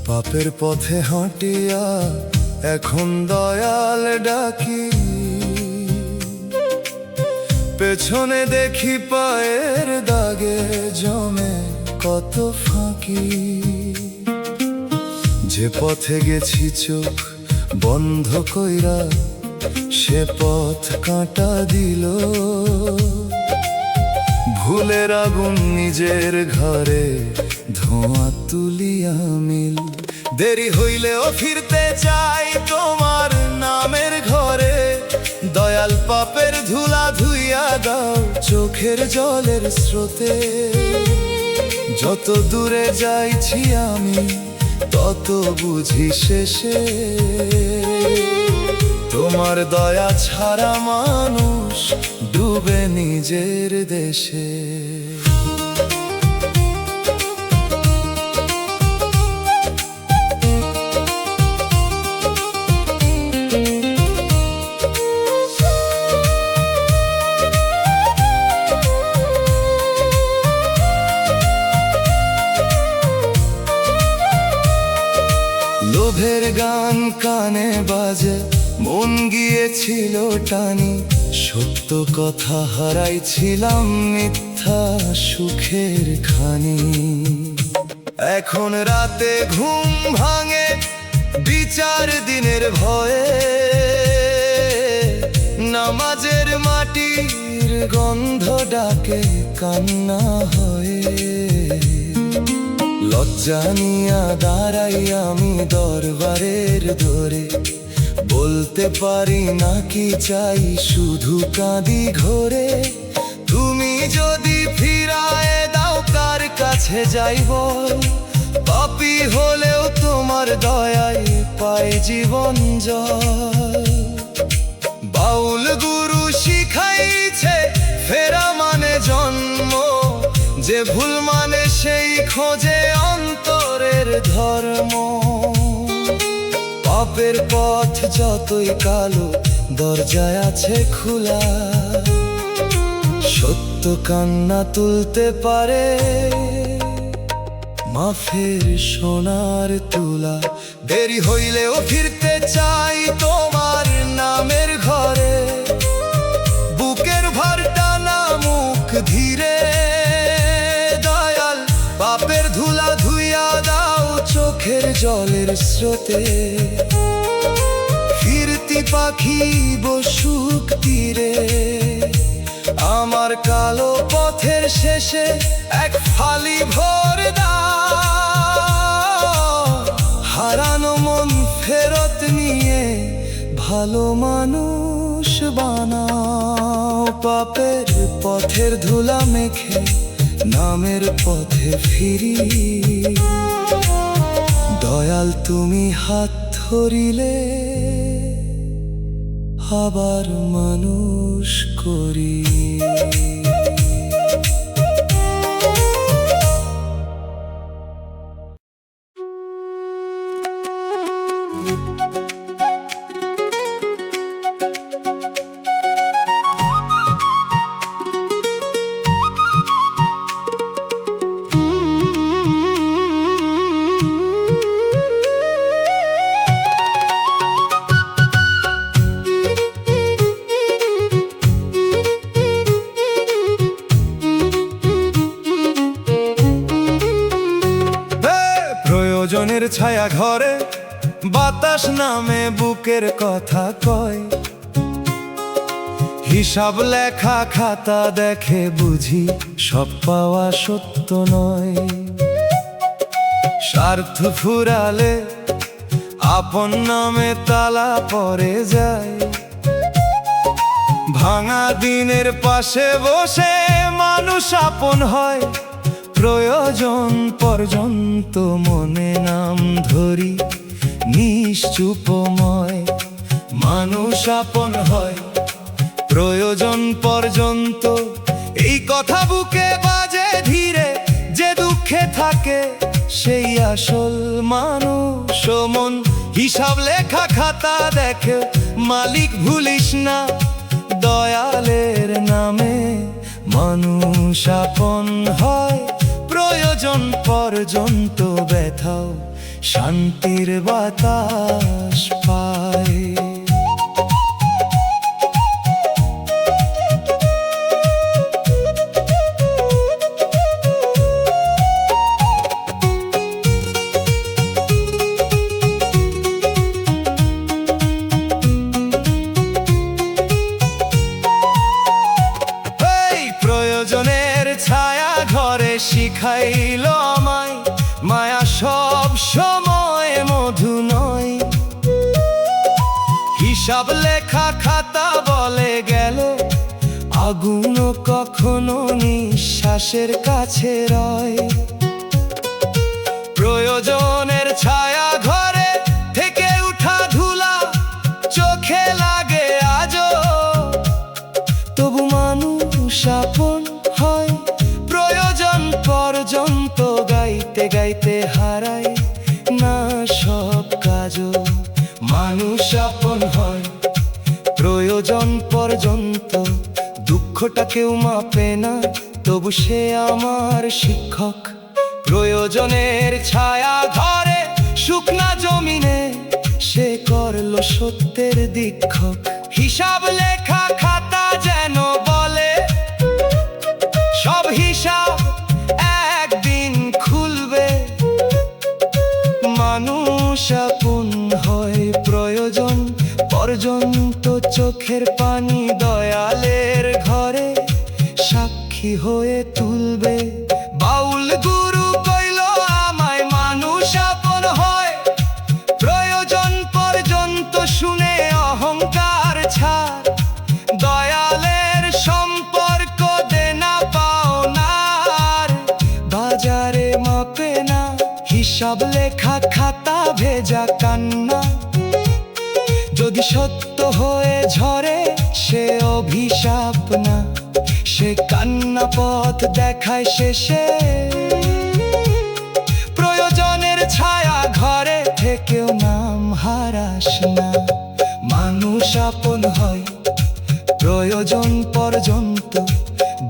পাপের পথে হাঁটিয়া এখন দয়াল ডাকি, পেছনে দেখি পায়ের দাগে জমে কত ফাঁকি। যে পথে গেছি চোখ বন্ধ কইরা, সে পথ কাঁটা দিল। ভুলের আগুন নিজের ঘরে ধোঁয়া তুলিয়া মিল। দেরি হইলেও ফিরতে চাই তোমার নামের ঘরে, দয়াল পাপের ধুলা ধুইয়া দাও চোখের জলের স্রোতে। যত দূরে যাইছি আমি তত বুঝি শেষে, তোমার দয়া ছাড়া মানুষ ডুবে নিজের দেশে। লোভের গান কানে বাজে, মন গিয়েছিল টানি। সত্য কথা হারাইছিলাম মিথ্যা সুখের খানি। এখন রাতে ঘুম ভাঙে বিচার দিনের ভয়ে, নামাজের মাটির গন্ধ ডাকে কান্না হয়ে। লজ্জা নিয়া দাঁড়াই আমি দরবারের ধরে, বলতে পারি না কি চাই, শুধু কাঁদি ঘরে। তুমি যদি ফিরায় দাও কার কাছে যাইব, পাপী হলেও তোমার দয়ায় পাই জীবন জয়। বাউল গুরু শিখাইছে ফেরা মানে জন্ম, যে ভুল মানে সেই খোঁজে অন্তরের ধর্ম। পাপের পথ যতই কালো দরজায় আছে খোলা, সত্য কান্না তুলতে পারে মাফের সোনার তুলা। দেরি হইলেও ফিরতে চাই তোমার নামের ঘরে, বুকের ভারটা না মুখ ধীরে। দয়াল পাপের ধুলা ধুইয়া দাও চোখের জলের স্রোতে। ফিরতি পাখি বসুক তীরে, আমার কালো পথের শেষে এক ফালি ভোর দাও। হারানো মন ফেরত নিয়ে ভালো মানুষ বানাও। পাপের পথের ধুলা মেখে নামের পথে ফিরি, দয়াল তুমি হাত ধরিলে আবার মানুষ করি। প্রয়োজনের ছায়া ঘরে বাতাস নামে বুকের কথা কয়। হিসাব লেখা খাতা দেখে বুঝি সব পাওয়া সত্য নয়। স্বার্থ ফুরালে আপন নামে তালা পড়ে যায়। ভাঙা দিনের পাশে বসে মানুষ আপন হয়। প্রয়োজন পর্যন্ত মনে নাম ধরি নিশ্চুপময়। মানুষ আপন হয় প্রয়োজন পর্যন্ত, এই কথা বুকে বাজে ধীরে। যে দুঃখে থাকে সেই আসল মানুষ। মন হিসাব লেখা খাতা দেখে মালিক ভুলিস না। দয়ালের নামে মানুষ আপন হয়। প্রয়োজন পর্যন্ত ব্যথাও শান্তির বাতাস পায়। প্রয়োজনের ছায়া ঘরে শিখাইল আমায় মায়া সব সময় মধু নয়। হিসাব লেখা খাতা বলে গেল আগুন কখনো নিঃশ্বাসের কাছে রয়। প্রয়োজনের ছায়া ঘরে থেকে উঠা ধুলা চোখে লাগে আজও, তবু মানুষ আপন হয় প্রয়োজন পর্যন্ত। গাইতে গাইতে হারায় না সব কাজও, মানুষ আপন হয় প্রয়োজন পর্যন্ত। দুঃখটা কেউ মাপে না তবু সে আমার শিক্ষক। প্রয়োজনের ছায়া ঘরে শুকনা জমিনে সে করলো সত্যের দীক্ষক। হিসাব লেখা খাতা যেন বলে সব হিসাব একদিন খুলবে। মানুষ আপন হয় প্রয়োজন পর্যন্ত। চোখের পানি দয়ালের ঘরে সাক্ষী হয়ে তুলবে। বাউল গুরু কইল আমায় মানুষ আপন হয় প্রয়োজন পর্যন্ত। শুনে অহংকার ছাড়, দয়ালের সম্পর্ক দেনা পাওনার। বাজারে মাপে না হিসাব লেখা খাতা ভেজা কান্না। যদি সত্য হয়ে ঝরে সে অভিশাপ না, সে কান্না পথ দেখায় শেষে। প্রয়োজনের ছায়া ঘরে থেকেও নাম হারাস না। মানুষ আপন হয় প্রয়োজন পর্যন্ত।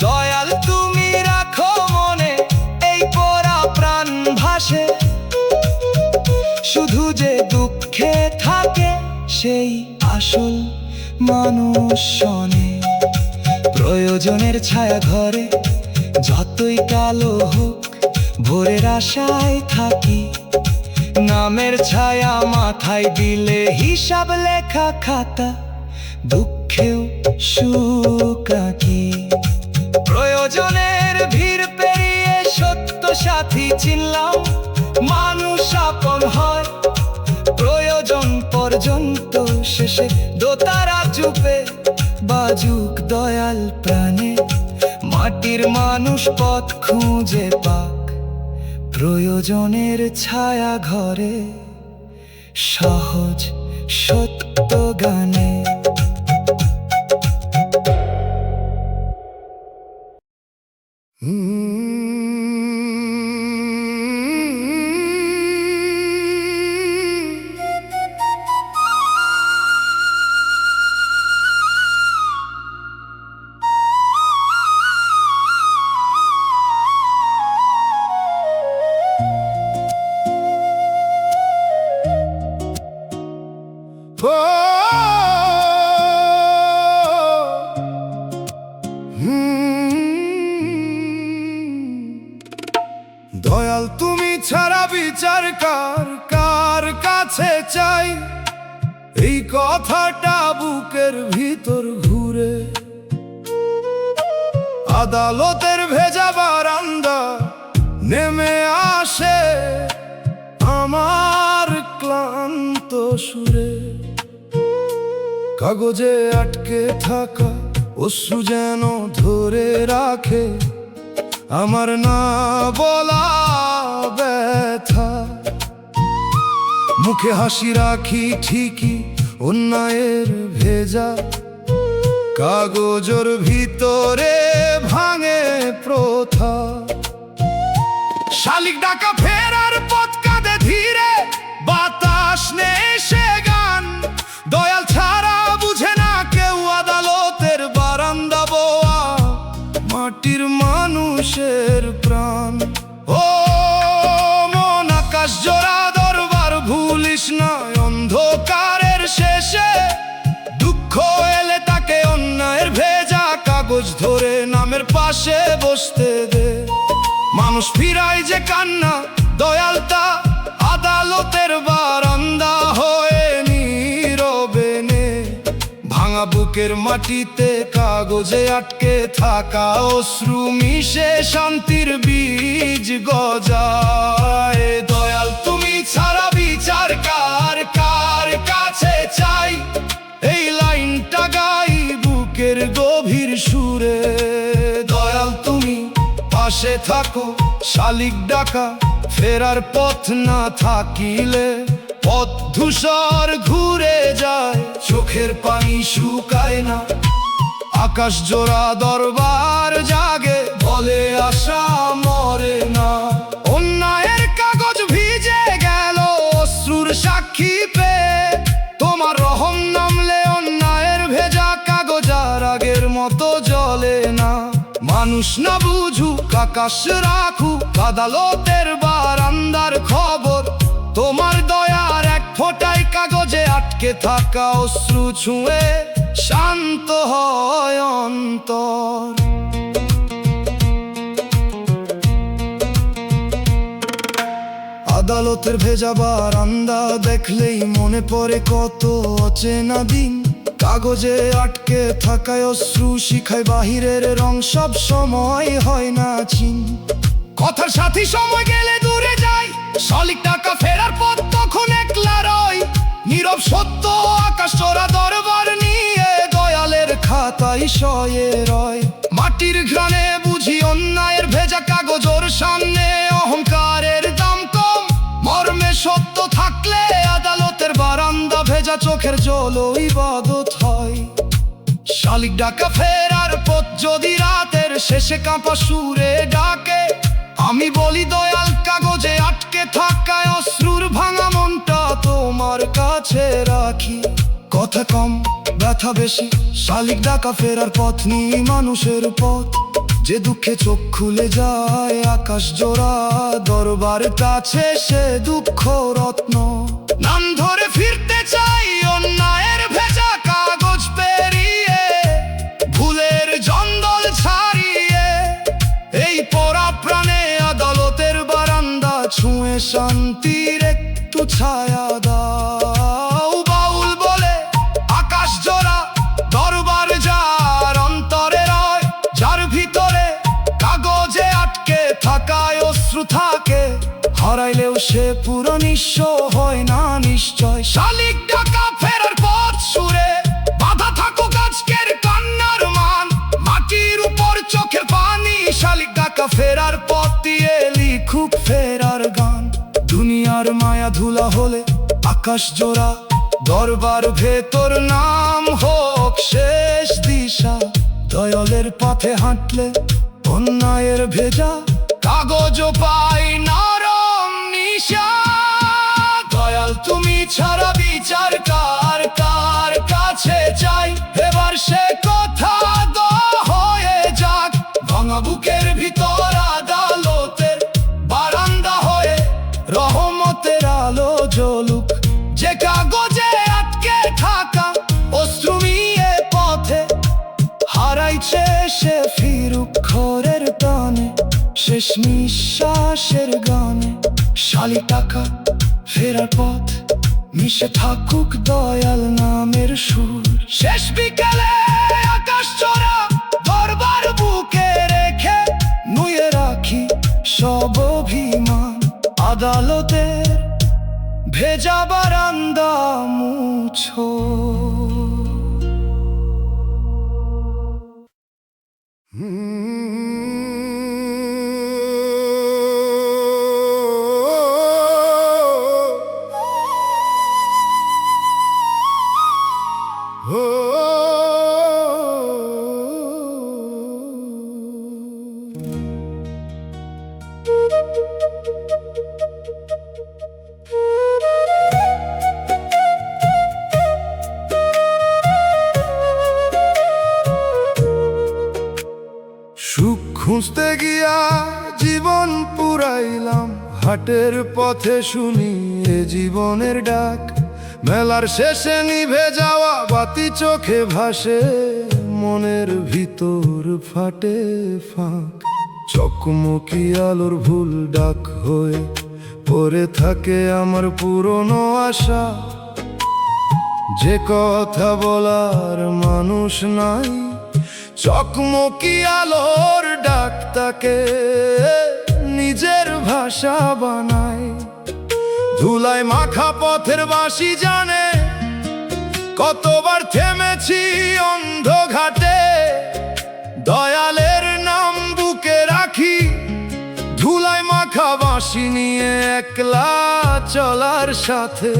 দয়াল তুমি রাখো মনে এই পোড়া প্রাণ ভাসে। শুধু যে দুঃখে থাকে সেই আসল মানুষ শোনে। প্রয়োজনের ছায়া ঘরে যতই কালো হোক ভোরের আশায় থাকি। নামের ছায়া মাথায় দিলে হিসাব লেখা খাতা দুঃখেও সুখ আঁকি। প্রয়োজনের ভিড় পেরিয়ে সত্য সাথী চিনলাম। মানুষ আপন হয় প্রয়োজন পর্যন্ত। শেষে দোতারা চুপে বাজুক দয়াল প্রাণে। মাটির মানুষ পথ খুঁজে পাক প্রয়োজনের ছায়া ঘরে সহজ সত্য গানে। দয়াল তুমি ছাড়া বিচার কার কাছে চাই। এই কথাটা বুকের ভিতর ঘুরে আদালতের ভেজা বারান্দা নেমে আসে আমার ক্লান্ত সুরে। কাগজে আটকে থাকা অশ্রু যেন ধরে রাখে আমার না বলা ব্যথা। মুখে হাসি রাখি ঠিকই অন্যায়ের ভেজা কাগজের ভিতরে ভাঙে প্রথা। শালিক ডাকা ফেরার পথ কাঁদে ধীরে বাতাস নেই সে গান। দয়াল ছাড়া বুঝে না কেউ আদালতের বারান্দা বোয়া মাটির মানুষের প্রাণ। ও মানুষ ফিরায় যে কান্না, দয়ালটা আদালতের বারান্দা হয়ে নীরবে নে। ভাঙা বুকের মাটিতে কাগজে আটকে থাকা অশ্রু মিশে শান্তির বীজ গজায়। দয়াল তুমি ছাড়া বিচার কার কার কাছে চাই, এই লাইনটা গাই বুকের গভীর সুরে। দয়াল তুমি পাশে থাকো, শালিক ডাকা ফেরার পথ না থাকিলে পথ ধূসর ঘুরে যায়, চোখের পানি শুকায় না। আকাশ জোড়া দরবার জাগে, বলে আশা মরে না। অন্যায়ের কাগজ ভিজে গেল অশ্রুর সাক্ষী পেয়ে, তোমার রহম নামলে অন্যায়ের ভেজা কাগজ আর আগের মতো জ্বলে না। মানুষ না বুঝুক, আকাশ রাখুক আদালতের বারান্দার খবর, তোমার দয়ার এক ফোঁটায় কাগজে আটকে থাকা অশ্রু ছুঁয়ে শান্ত হয় অন্তর। আদালতের ভেজা বারান্দা দেখলেই মনে পড়ে কত অচেনা দিন। কাগজে আটকে থাকায় অশ্রু শিখায় বাহিরের রং সব সময় হয় না চিন। কথার সাথী সময় গেলে দূরে যায়, শালিক টাকা ফেরার পথ তখন একলা রয়। নীরব সত্য আকাশ চোরা দরবার নিয়ে দয়ালের খাতায় শয়ে রয়। মাটির ঘ্রাণে বুঝি অন্যায়ের ভেজা কাগজ ওর সামনে অহংকারের দাম কম। মর্মে সত্য থাকলে আদালতের বারান্দা ভেজা চোখের জল ইবাদত হয়। শালিক ডাকা ফেরার পথ যদি রাতের শেষে কাঁপা সুরে ডাকে, আমি বলি দয়াল কাগজে আটকে থাকায় অশ্রুর ভাঙা মনটা তোমার কাছে রাখি। কথা কম ব্যথা বেশি, শালিক ডাকা ফেরার পথ নিয়ে মানুষের পথ। যে দুঃখে চোখ খুলে যায় আকাশ জোড়া দরবার কাছে, সে দুঃখ রত্ন। নাম ধরে ফিরতে চাই অন্যায়ের ভেজা কাগজ পেরিয়ে, ভুলের জঞ্জল ছাড়িয়ে। এই পরা প্রাণে আদালতের বারান্দা ছুঁয়ে শান্তির একটু ছায়া দাও। বাউল বলে আকাশ জোড়া দরবার যার অন্তরে রয়, যার ভিতরে কাগজে আটকে থাকায় অশ্রু থাকে, হারাইলেও সে পুরো নিঃস্ব হয় না নিশ্চয়। শালিক ডাকা ফেরার পথ সুরে বাধা থাকুক আজকের কান্নার মান, মাটির উপর চোখের পানি। শালিক ডাকা ফেরার পথ দিয়ে লিখুক ফেরার গান। দুনিয়ার মায়া ধুলা হলে আকাশ জোড়া দরবার ভেতর নাম হোক শেষ দিশা। দয়ালের পথে হাঁটলে অন্যায়ের ভেজা কাগজ পাই নরম নিশা। দয়াল তুমি ছাড়া বিচার কার কার কাছে চাই, এবার সে কথা হয়ে যাক। ভাঙা বুকের ভিতর আদালতের বারান্দা হয়ে রহমতের আলো জ্বলুক। যে কাগজে আটকে থাকা অশ্রু নিয়ে পথে হারাইছে সে ফিরুক ঘরের টানে, শেষ নিঃশ্বাসের গানে। শালিক টাকা ফেরার পথ মিশে থাকুক দয়াল নামের সুর। শেষ বিকেলে আকাশ চোরা দরবার বুকে রেখে নুয়ে রাখি সব অভিমান। আদালতের ভেজা বারান্দা মুছো। সুখ খুঁজতে গিয়া জীবন পুরাইলাম, হাটের পথে শুনি এ জীবনের ডাক। মেলার শেষে নিভে যাওয়া বাতি চোখে ভাসে, মনের ভিতর ফাটে ফাঁক। চকমকি আলোর ভুল ডাক হয়ে পড়ে থাকে আমার পুরনো আশা, যে কথা বলার মানুষ নাই। চকমকি আলোর ডাক তাকে নিজের ভাষা বানায়। ধুলায় মাখা পথের বাঁশি জানে কতবার থেমেছি অন্ধ ঘাটে। দয়ালের নাম বুকে রাখি, ধুলায় মাখা বাঁশি নিয়ে একলা চলার সাথে।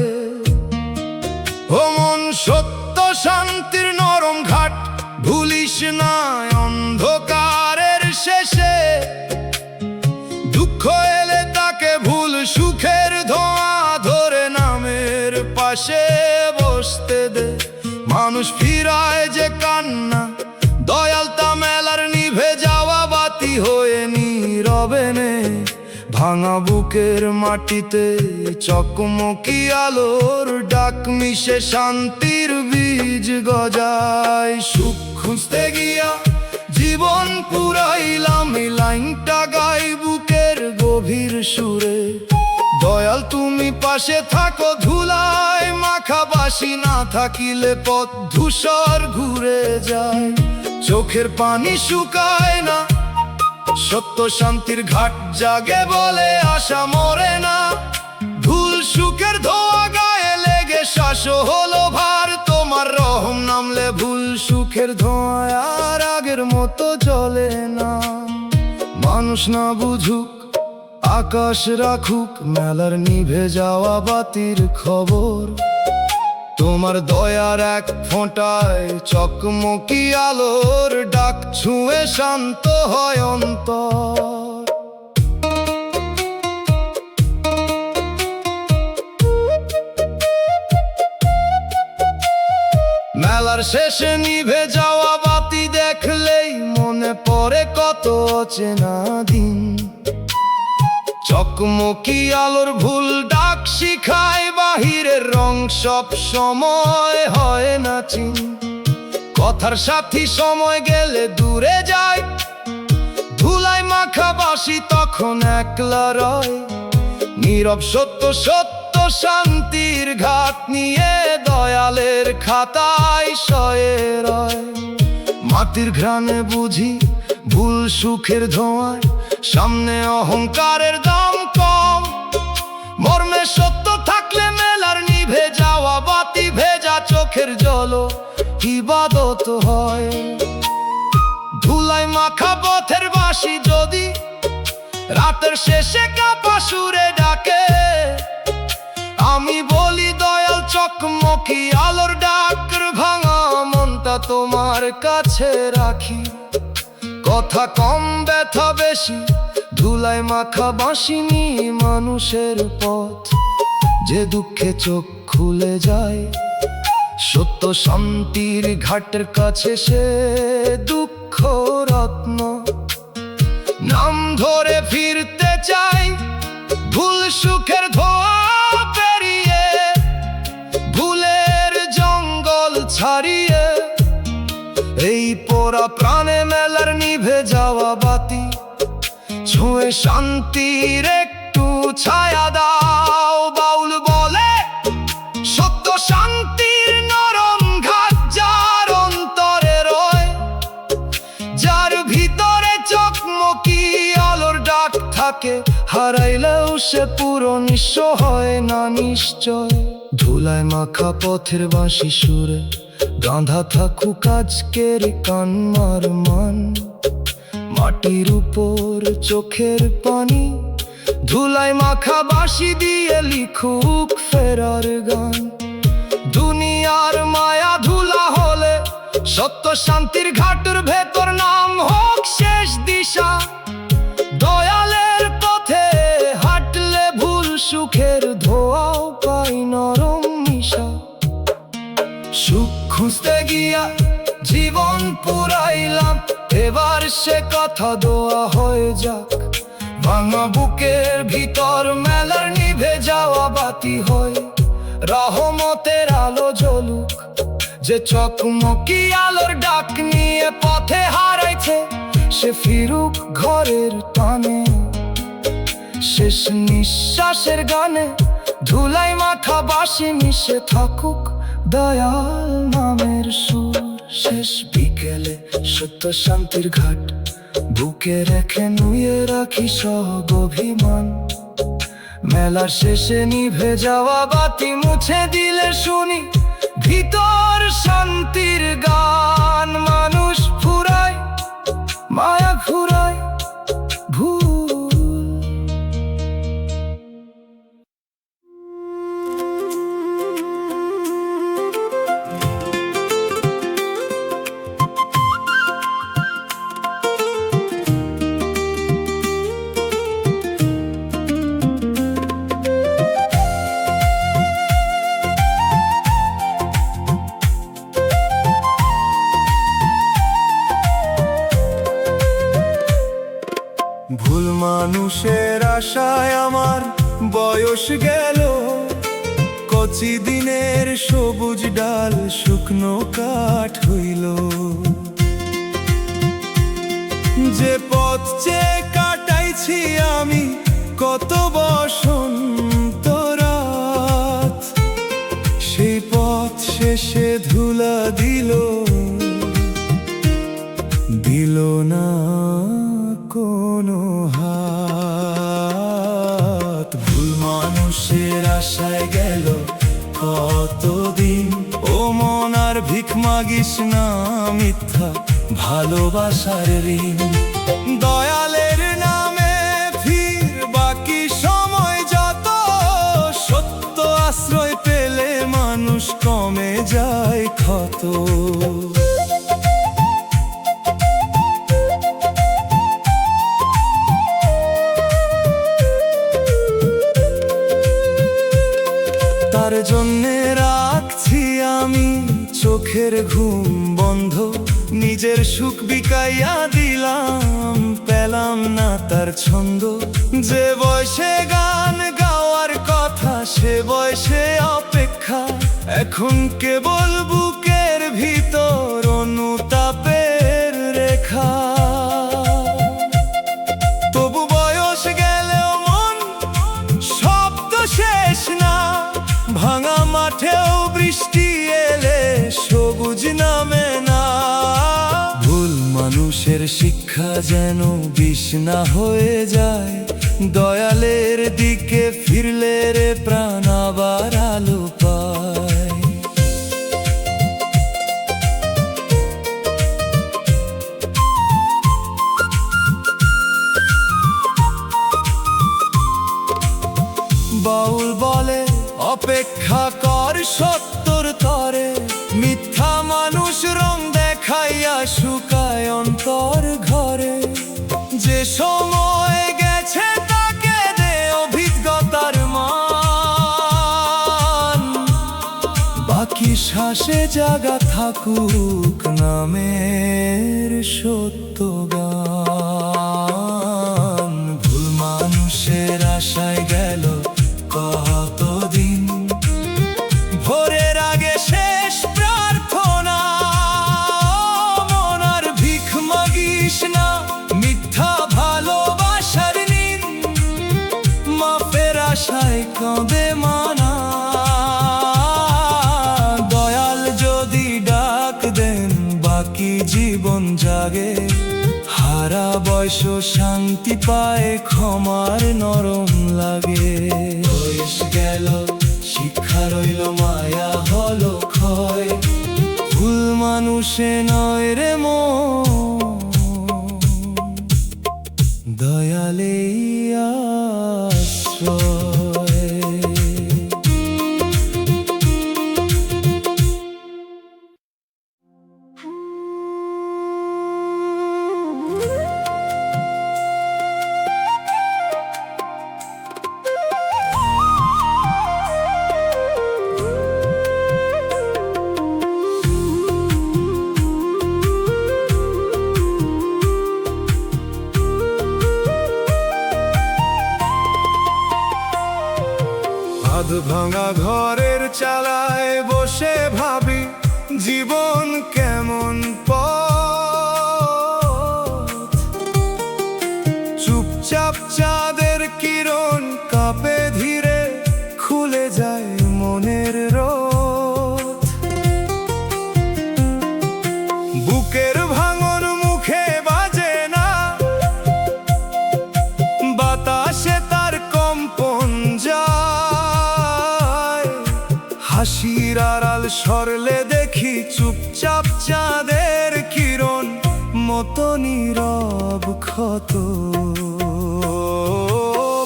ও মন, সত্য শান্তির নরম ঘাট ভুলিস না অন্ধকারের শেষে। দুঃখ এলে তাকে ভুল সুখের ধোঁয়া ধরে নামের পাশে বসতে দে। মানুষ ফিরায় যে কান্না, দয়াল তা মেলার নিভে যাওয়া বাতি হয়ে নীরবে নে। ভাঙা বুকের মাটিতে চকমকি আলোর ডাক মিশে শান্তির বীজ গজায়। সুখ খুঁজতে গিয়া জীবন পুরাইলাম, এই লাইনটা গাই বুকের গভীর সুরে। দয়াল তুমি পাশে থাকো, ধুলায় মাখা বাঁশি না থাকিলে পথ ধূসর ঘুরে যায়। চোখের পানি শুকায় না, সত্য শান্তির ঘাট জাগে বলে আশা মরে না। ভুল সুখের ধোয়া গায়ে লেগে শ্বাস হলো ভার, তোমার রহম নামলে ভুল সুখের ধোঁয়া আর আগের মতো জ্বলে না। মানুষ না বুঝুক, আকাশ রাখুক মেলার নিভে যাওয়া বাতির খবর। তোমার দয়ার এক ফোঁটায় চকমকি আলোর ডাক ছুঁয়ে শান্ত হয় অন্তর। মেলার শেষে নিভে যাওয়া বাতি দেখলেই মনে পড়ে কত অচেনা দিন। চকমকি আলোর ভুল ডাক শিখায় বাহিরের রং সব সময় হয় না চিন। কথার সাথী সময় গেলে দূরে যায়, ধুলায় মাখা বাঁশি তখন একলা রয়। নীরব সত্য সত্য শান্তির ঘাট নিয়ে দয়ালের খাতায় শয়ে রয়। মাটির ঘ্রাণে বুঝি ভুল সুখের ধোঁয়ায়, সামনে অহংকারের দাম কম। মর্মে সত্য থাকলে মেলার নিভে যাওয়া বাতি ভেজা চোখের জল ইবাদত হয়। ধুলায় মাখা পথের বাঁশি যদি রাতের শেষে কাপা সুরে ডাকে, আমি বলি দয়াল চকমকি আলোর ডাক ভাঙা মনটা তোমার কাছে রাখি। কথা কম ব্যথা বেশি, ধুলায় মাখা বাঁশি নিয়ে মানুষের পথ। যে দুঃখে চোখ খুলে যায় সত্য শান্তির ঘাটের কাছে, সে দুঃখ রত্ন নাম ধরে ফিরতে চাই। ভুল সুখের ধোঁয়া পেরিয়ে, ভুলের জঙ্গল ছাড়িয়ে, এই পোড়া প্রাণে মেলার নিভে যাওয়া বাতি ছুঁয়ে শান্তির একটু ছায়া দাও। বাউল বলে সত্য শান্তির নরম ঘাট যার অন্তরে রয়, যার ভিতরে চকমকি আলোর ডাক থাকে। হারাইলেও সে পুরো নিঃস্ব হয় না নিশ্চয়। ধুলায় মাখা পথের বাঁশি সুরে গাঁধা থাকুক আজকের কান্নার মান। মাটির উপর চোখের পানি, ধুলায় মাখা বাঁশি দিয়ে লিখুক ফেরার গান। দুনিয়ার মায়া ধুলা হলে সত্য শান্তির ঘাটের ভেতর নাম হোক শেষ দিশা। দয়ালের পথে হাঁটলে ভুল সুখের ধোঁয়াও পাই নরম নিশা। সুখ খুঁজতে গিয়া জীবন পুরাইলাম, এবার সে কথা দোয়া হয়ে যাক। ভাঙা বুকের ভিতর মেলার নিভে যাওয়া বাতি হয়। রহমতের আলো জ্বলুক, যে চকমকি আলোর ডাক নিয়ে পথে হারাইছে সে ফিরুক ঘরের টানে, শেষ নিঃশ্বাসের গানে ধুলাই মাখা বাঁশি মিশে থাকুক দয়াল নামের সুর। শেষ বিকেলে সত্য শান্তির ঘাট বুকে রেখে নুয়ে রাখি সব অভিমান। মেলার শেষে নিভে যাওয়া বাতি মুছে দিলে শুনি ভিতর শান্তির গান। মানুষ ফুরায়, মায়া ঘুরায়, ভুল। ভুল মানুষের আশায় আমার বয়স গেল, কচি দিনের সবুজ ডাল শুকনো কাঠ হইল। যে পথ চেয়ে কাটাইছি আমি কত বসন্ত রাত, সেই পথ শেষে ধুলা দিল, দিল না কোনো হাত। ভুল মানুষের আশায় গেল কতদিন, ও মন আর ভিখ মাগিস না মিথ্যা ভালোবাসার ঋণ। দয়ালের নামে ফির বাকি সময় যত, সত্য আশ্রয় পেলে মানুষ কমে যায় ক্ষত। তার জন্যে রাখছি আমি চোখের ঘুম বন্ধ, নিজের সুখ বিকাইয়া দিলাম, পেলাম না তার ছন্দ। যে বয়সে গান গাওয়ার কথা সে বয়সে অপেক্ষা, এখন কেবল বুকের ভিতর অনুতাপের রেখা। তবু বয়স গেলেও মন শব্দ শেষ না, ভাঙা মাঠেও বৃষ্টি এলে সবুজ নামে না। ভুল মানুষের শিক্ষা যেন বিষ না হয়ে যায়, দয়ালের দিকে ফিরলে রে প্রাণ আবার আলো পায়। বাউল বলে অপেক্ষা কর সত্তর তরে, মিথ্যা মানুষ রং দেখাইয়া শুকায় অন্তর ঘরে। যে সময় গেছে তাকে দে অভিজ্ঞতার মান, বাকি শ্বাসে জাগা থাকুক নামের সত্য গান। ভুল মানুষের আশায় গেল কতদিন, ভোরের আগে শেষ প্রার্থনা। মন আর ভিখ মাগিস না মিথ্যা ভালোবাসার ঋণ, মাফের আশায় কাঁদে মানা। দয়াল যদি ডাক দেন বাকি জীবন জাগে, হারা বয়স শান্তি পায় ক্ষমার নরম লাগে। বয়স গেল শিক্ষা রইল মায়া হলো ক্ষয়, ভুল মানুষে নয় রে মন, দয়ালেই আশ্রয়। আধ ভাঙা ঘরের চালায় বসে ভাবি জীবন কেমন পথ। যায় মনের রোদ। বুকের ভাঙন মুখে বাজে না, বাতাসে তার কম্পন যায়। হাসির আড়াল সরলে দেখি চুপচাপ চাঁদের কিরণ, মতো নীরব ক্ষত।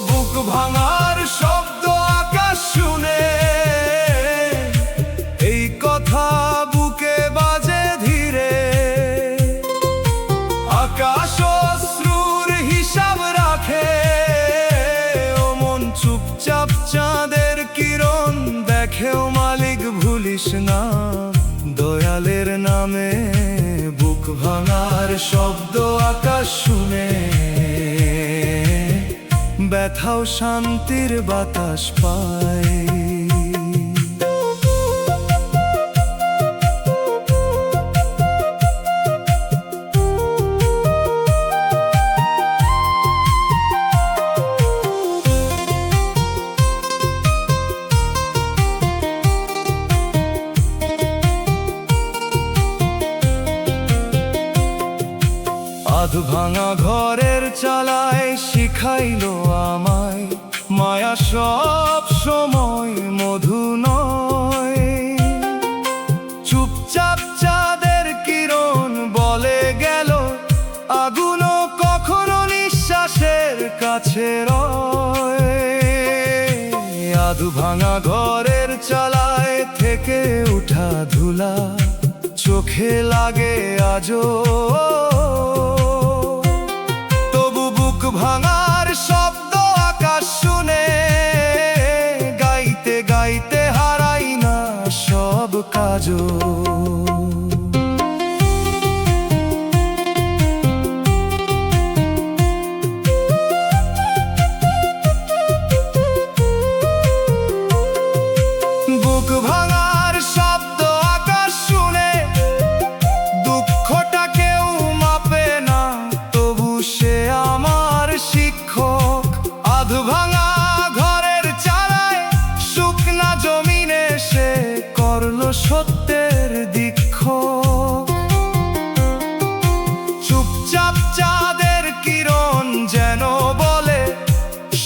বুক ভাঙার শব্দ আকাশ শুনে, এই কথা বুকে বাজে ধীরে। আকাশ অশ্রুর হিসাব রাখে, ও মন চুপচাপ চাঁদের কিরণ দেখেও মালিক ভুলিস না দয়ালের নামে। বুক ভাঙার শব্দ আকাশ শুনে, ব্যথাও শান্তির বাতাস পায়। আধ ভাঙা ঘরের চালায় শিখাইলো আমায়, মায়া সব সময় মধু নয়। চুপচাপ চাঁদের কিরণ বলে গেল, আগুনও কখনো নিঃশ্বাসের কাছে রয়। আধ ভাঙা ঘরের চালায় থেকে উঠা ধুলা চোখে লাগে আজও। ভাঙার শব্দ আকাশ শুনে, গাইতে গাইতে হারাই না সব কাজও। বুক ভাঙার শব্দ আকাশ শুনে, দুঃখটা কেউ মাপে না, তবু সে আমার শিক্ষক। আধ ভাঙা ঘরের চালায় শুকনা জমিনে সে করলো সত্যের দীক্ষক। চুপচাপ চাঁদের কিরণ যেন বলে,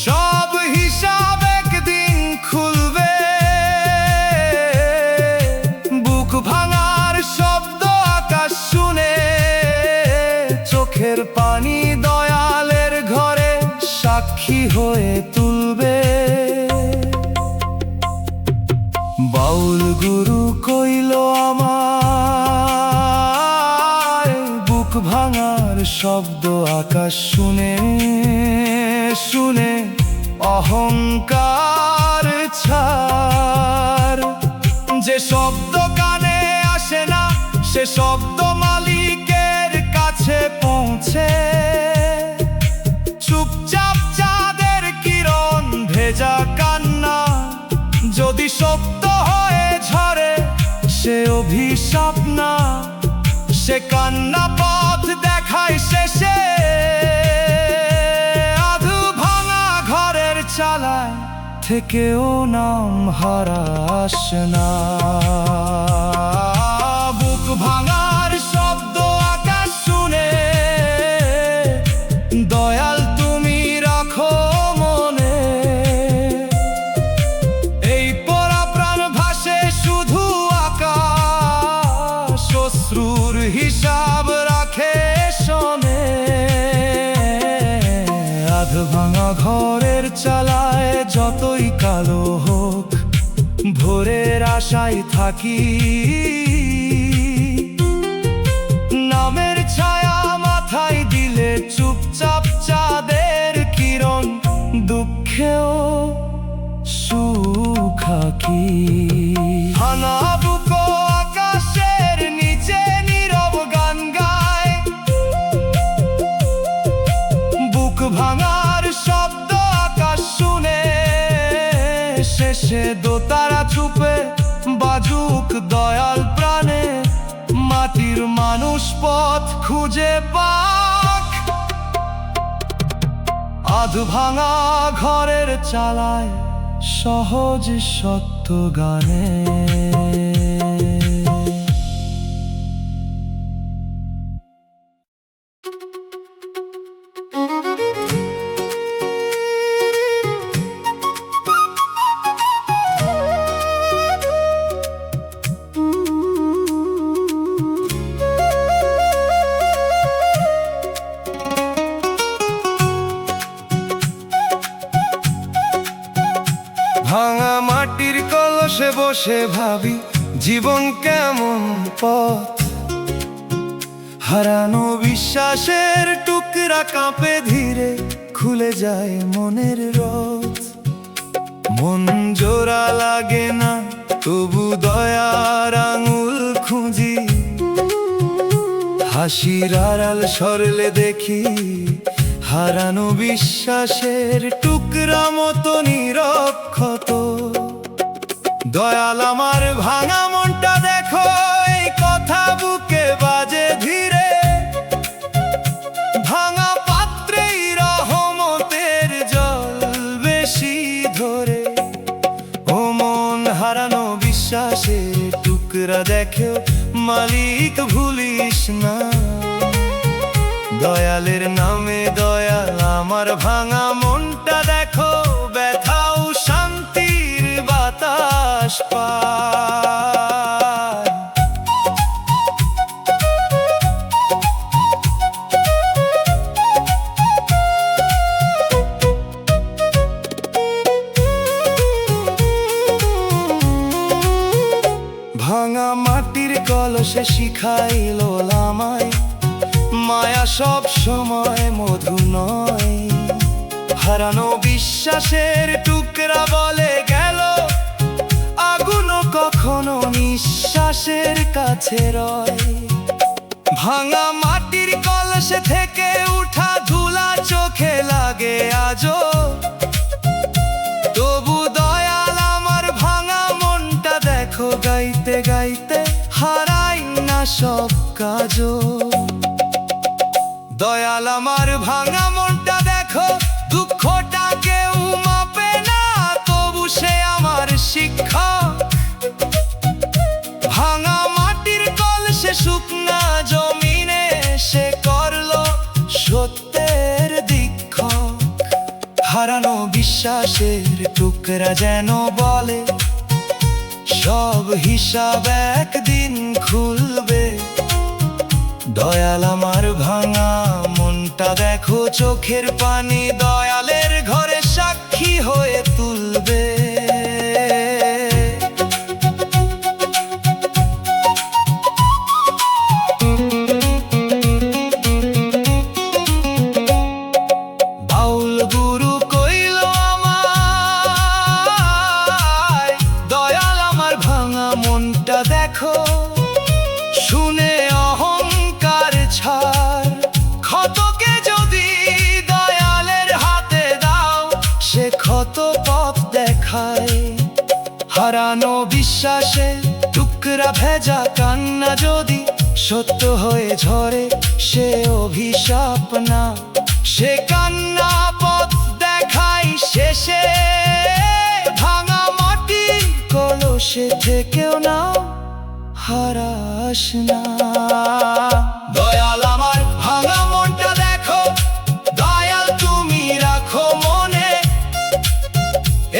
সব হিসাব একদিন খুলবে। বুক ভাঙার শব্দ আকাশ শুনে, চোখের পানি দয়ালের ঘরে সাক্ষী হয়ে তুলবে। বাউল গুরু কইল আমায়, বুক ভাঙার শব্দ আকাশ শুনে শুনে অহংকার ছাড়। যে শব্দ কানে আসে না, সে শব্দ মালিকের কাছে পৌঁছে। চুপচাপ চাঁদের কিরণ ভেজা কান্না যদি সত্য হয়ে ঝরে, সে অভিশাপ না, সে কান্না পথ দেখায় শেষে। আধু ভাঙা ঘরের চালায় থেকেও নাম হারাস না। বুক ভাঙার শব্দ আকাশ শুনে, দয়াল তুমি রাখো মনে। এই পোড়া প্রাণ ভাসে শুধু আকাশ, অশ্রুর হিসাব রাখে শোনে। আধ ভাঙা ঘরের চালায় যতই কালো হোক, ভোরের আশায় থাকি। নামের ছায়া মাথায় দিলে চুপচাপ চাঁদের কিরণ, দুঃখেও সুখাকি। হানা বুকো আকাশের নিচে নীরব গান গায়, বুক ভাঙার শব্দ আকাশ শুনে। শেষে দোতারা চুপে বাজুক দয়াল প্রাণে, মাটির মানুষ পথ খুঁজে পাক। আধ ভাঙা ঘরের চালায় সহজ সত্য গানে। ভাঙা মাটির কলসে বসে ভাবি জীবন কেমন পথ, হারানো বিশ্বাসের টুকরা কাঁপে ধীরে, খুলে যায় মনের রথ। মন জোড়া লাগে না তবু দয়ার আঙুল খুঁজি, হাসির আড়াল সরলে দেখি হারানো বিশ্বাসের টুকরা মতো নিরক্ষত। দয়াল আমার ভাঙা মনটা দেখো, এই কথা বুকে বাজে ধীরে, ভাঙা পাত্রেই রহমতের জল বেশি ধরে। ও মন হারানো বিশ্বাসের টুকরা দেখো, মালিক ভুলিস না। দয়ালের নামে দয়াল আমার ভাঙা মনটা দেখো, ব্যথাও শান্তির বাতাস পায়। ভাঙা মাটির কলসে শিখাইলো আমায়, মায়া সব সময় মধু নয়। হারানো বিশ্বাসের টুকরা বলে গেল, আগুনও কখনো নিঃশ্বাসের কাছে রয়। ভাঙা মাটির কলসে থেকে উঠা ধুলা চোখে লাগে আজও, তবু দয়াল আমার ভাঙা মনটা দেখো, গাইতে গাইতে হারাই না সব কাজও। দয়াল আমার ভাঙা মনটা দেখো, দুঃখটা কেউ মাপে না তবু সে আমার শিক্ষক। ভাঙা মাটির কলসে শুকনা জমিনে সে করলো সত্যের দীক্ষক। হারানো বিশ্বাসের টুকরা যেন বলে, সব হিসাব একদিন খুলবে। দয়াল আমার ভাঙা মনটা দেখো, চোখের পানি দয়ালের ঘরে সাক্ষী হয়ে তুলবে। বাউল গুরু কইল আমায়, দয়াল আমার ভাঙা মনটা দেখো, শুনে অহংকার ছাড়। ক্ষতকে যদি দয়ালের হাতে দাও, সে ক্ষত পথ দেখায়। হারানো বিশ্বাসে টুকরা ভেজা কান্না যদি সত্য হয়ে ঝরে, সে অভিশাপ না। সে কান্না পথ দেখাই শেষে, ভাঙা মাটির কলসে থেকেও না হারাস না। দয়াল আমার ভাঙা মনটা দেখো, দয়াল তুমি রাখো মনে।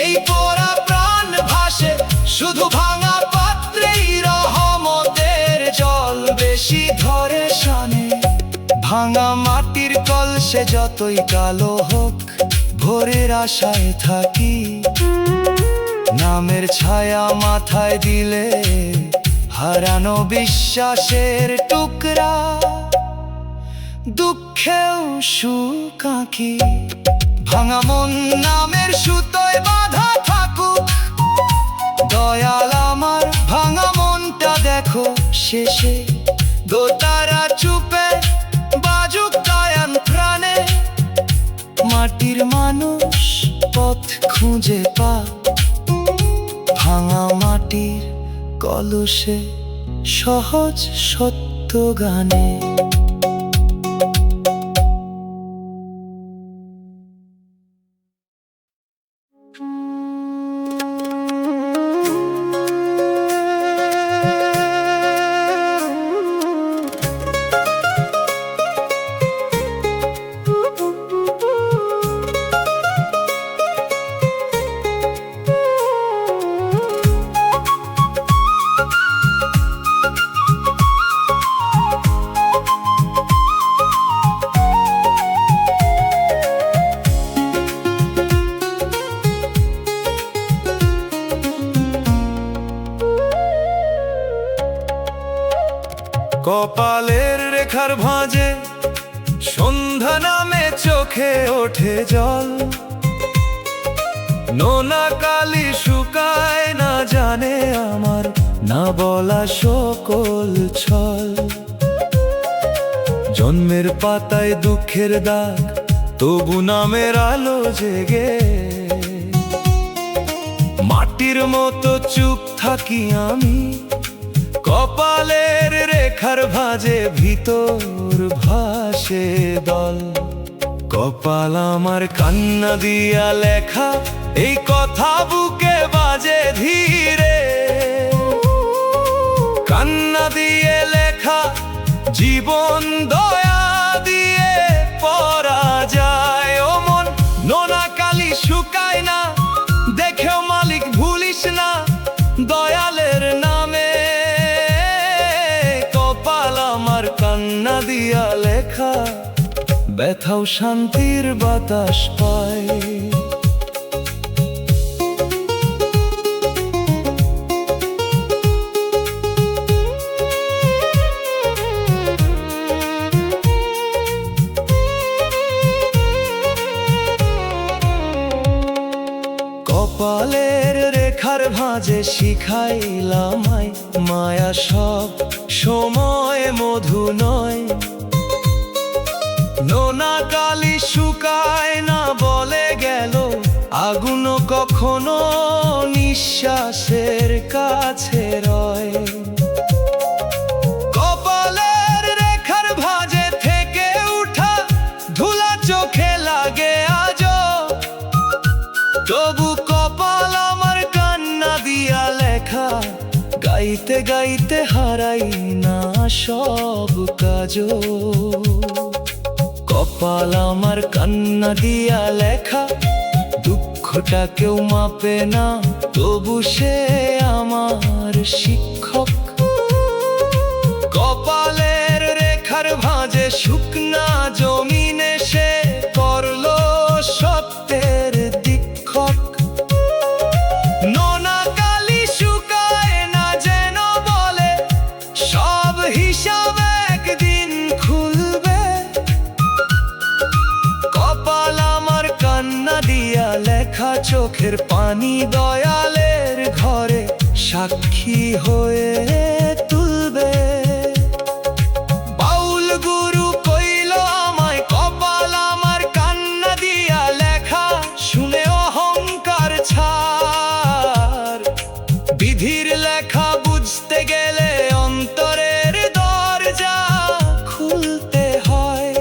এই পোড়া প্রাণ ভাসে শুধু ভাঙা পাত্রেই, রহমতের জল বেশি ধরে শানে। ভাঙা মাটির কলসে যতই কালো হোক, ভোরের আশায় থাকি। নামের ছায়া মাথায় দিলে হারানো বিশ্বাসের টুকরা, দুঃখেও সুখ আঁকি। ভাঙা মন নামের সুতোয় বাঁধা থাকুক, দয়াল আমার ভাঙা মনটা দেখো, শেষে দোতারা চুপে বাজুক গায়ান প্রাণে। মাটির মানুষ পথ খুঁজে পা, ভাঙা মাটির কলসে সহজ সত্য গানে। কপালের রেখার ভাঁজে সন্ধ্যা নামে চোখে ওঠে জল, নোনা কালি শুকায় না জানে আমার না বলা সকল ছল। জন্মের পাতায় দুঃখের দাগ, তবু নামের আলো জেগে, মাটির মতো চুপ থাকি আমি, কপালের রেখার ভাঁজে ভিতর ভাসে দল। কপাল আমার কান্না দিয়া লেখা, এই কথা বুকে বাজে ধীরে, কান্না দিয়ে লেখা জীবন দয়া দিয়ে পড়া যায়। ও মন, নোনা কালি শুকায় না, দেখেও মালিক ভুলিস না দয়ালের নামে। কপাল আমার কান্না দিয়া লেখা, ব্যথাও শান্তির বাতাস পায়। কপালের রেখার ভাঁজে শিখাইলাম মায়া সব সময় মধু নয়, নোনা কালি শুকায় না বলে গেল, আগুন কখনো নিঃশ্বাসের কাছে রয়। কপালের রেখার ভাঁজে থেকে উঠা ধুলা চোখে লাগে আজও, তবু কপাল আমার কান্না দিয়া লেখা, গাইতে গাইতে হারাই না সব কাজও। কপাল আমার কান্না দিয়া লেখা, দুঃখটা কেউ মাপে না, তবু সে আমার শিক্ষক। কপালের রেখার ভাঁজে শুকনা জমিনে সে করলো সত্যের দীক্ষক। নোনা কালি শুকায় না যেন বলে, সব হিসাব একদিন খুলবে। কপাল আমার কান্না দিয়া লেখা, চোখের পানি দয়ালের ঘরে সাক্ষী হয়ে তুলবে। বাউল গুরু কইল আমায়, কপাল আমার কান্না দিয়া লেখা, শুনে অহংকার ছাড়। বিধির লেখা বুঝতে গেলে অন্তরের দরজা খুলতে হয়।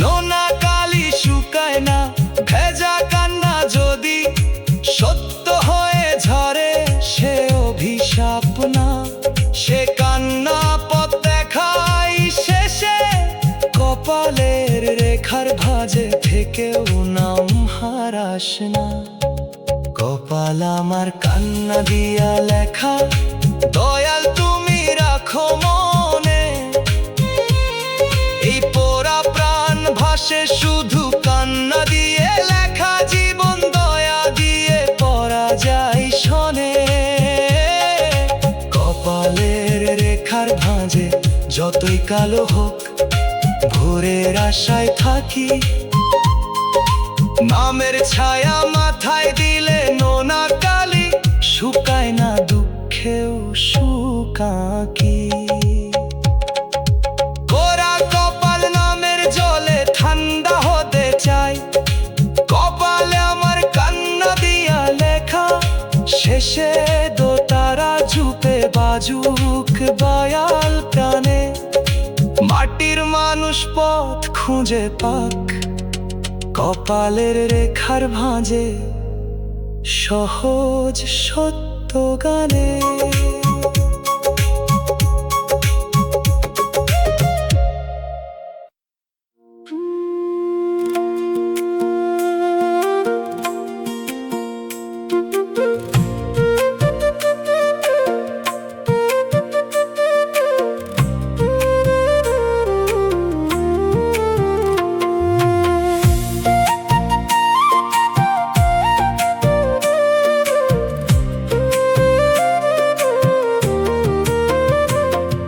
নোনা কালি শুকায় না, ভেজা কান্না যদি সত্য হয়ে ঝরে, সে অভিশাপ না, সে কান্না পথ দেখাই শেষে। কপালের রেখার ভাঁজে থেকেও নাম হারাস না। কপাল আমার কান্না দিয়া লেখা, দয়াল তুমি রাখো মনে, এই পোড়া প্রাণ ভাসে শুধু কান্না দিয়ে লেখা, জীবন দয়া দিয়ে পড়া যায় শোনে। কপালের রেখার ভাঁজে যতই কালো হোক, ভোরের আশায় থাকি, নামের ছায়া মাথায় দিলে নোনা কালি শুকায় না, দুঃখেও শুকাকি। গোরা কপাল নামের জলে ঠান্ডা হতে চাই, কপালে আমার কান্না দিয়া লেখা, শেষে দোতারা ঝুপে বাজুক দয়াল প্রাণে। মাটির মানুষ পথ খুঁজে পাক, কপালের রেখার ভাঁজে সহজ সত্য গানে।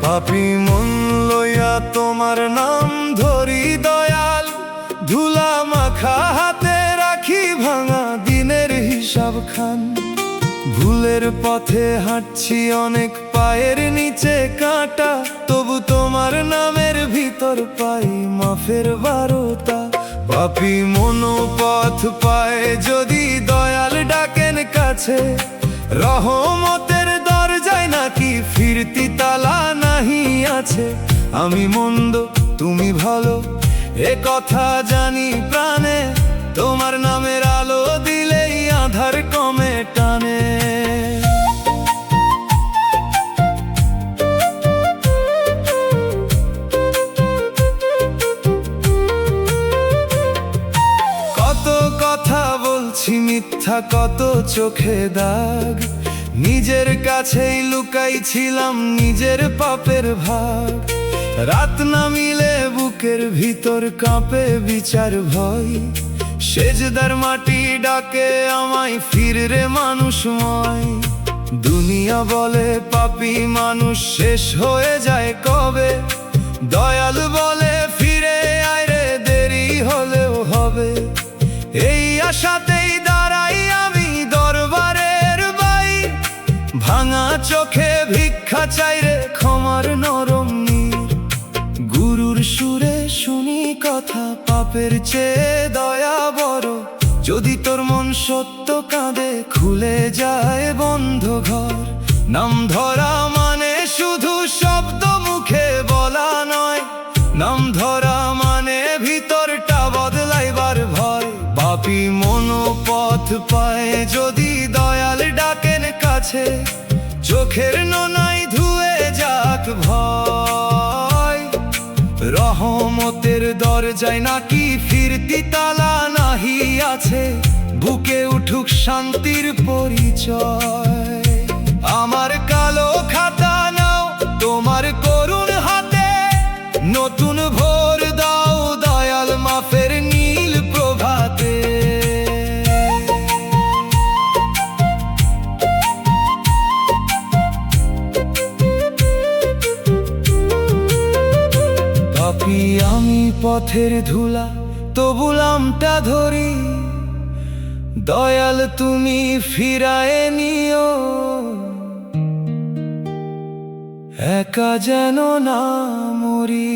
পাপী মন পথের পথে হাঁটছি অনেক পায়ের নিচে কাঁটা, তবু তোমার নামের ভিতর পাই মাফের বারোটা। পাপী মনো পথ পায় যদি দয়াল ডাকেন কাছে, রহমতের দরজায় নাকি ফিরতি তালা নাহি আছে। আমি মন্দ তুমি ভালো এ কথা জানি প্রাণে, তোমার নামের আলো দিলেই আধার কমে টানে। কত কথা বলছি মিথ্যা, কত চোখে দাগ, নিজের কাছেই লুকাইছিলাম নিজের পাপের ভাগ। রাত নামিলে বুকের ভিতর কাঁপে বিচার ভয়, সেজদার মাটি ডাকে আমায় ফির রে মানুষময়। দুনিয়া বলে পাপী মানুষ শেষ হয়ে যায় কবে, দয়াল বলে ফিরে আয় রে দেরি হলেও হবে। এই আশাতেই দাঁড়াই আমি দরবারের বাই, ভাঙা চোখে ভিক্ষা চাই রে ক্ষমার নরম নীর। গুরুর সুরে শুনি কথা পাপের চেয়ে দয়া বড়, যদি তোর মন সত্য কাঁদে খুলে যায় বন্ধ ঘর। নাম ধরা মানে শুধু শব্দ মুখে বলা নয়, নাম ধরা মানে ভিতরটা বদলাইবার ভয়। পাপী মনো পথ পায় যদি দয়াল ডাকেন কাছে, চোখের নোনাই ধুয়ে যাক ভয়। রহমতের দরজায় নাকি ফিরতি তালা নাহি আছে, বুকে উঠুক শান্তির পরিচয়। আমার কালো খাতা নাও তোমার করুণ হাতে, নতুন ভোর দাও দয়াল মাফের নীল প্রভাতে। পাপী আমি পথের ধুলা তবু নামটা ধরি, দয়াল তুমি ফিরায়ে নিও, একা যেন না মরি।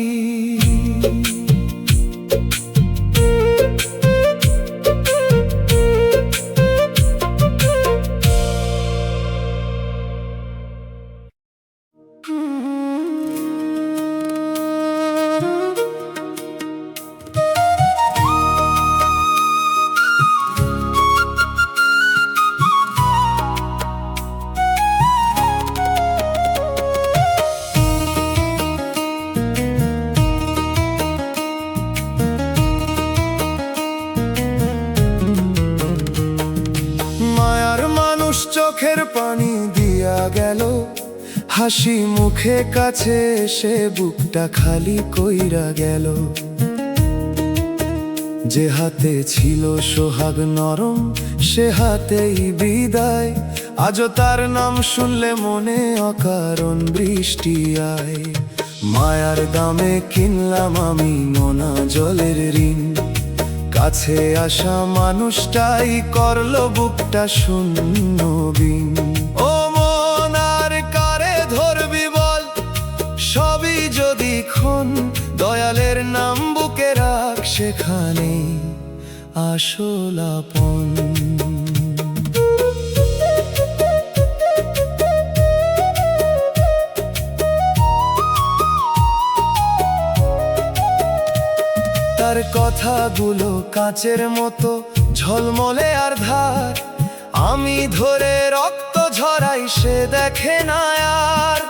চোখের পানি দিয়া গেল, হাসি মুখে কাছে এসে বুকটা খালি কইরা গেল। যে হাতে ছিল সোহাগ নরম সে হাতেই বিদায়, আজও তার নাম শুনলে মনে অকারণ বৃষ্টি আয়। মায়ার দামে কিনলাম আমি নোনা জলের ঋণ, কাছে আসা মানুষটাই করলো বুকটা শূন্য বিন। ও মন আর কারে ধরবি বল, সবই যদি খুন, দয়ালের নাম বুকে রাখ সেখানে আসল আপন। তার কথাগুলো কাচের মতো ঝলমলে আর ধার, আমি ধরে রক্ত ঝরাই সে দেখে না আর।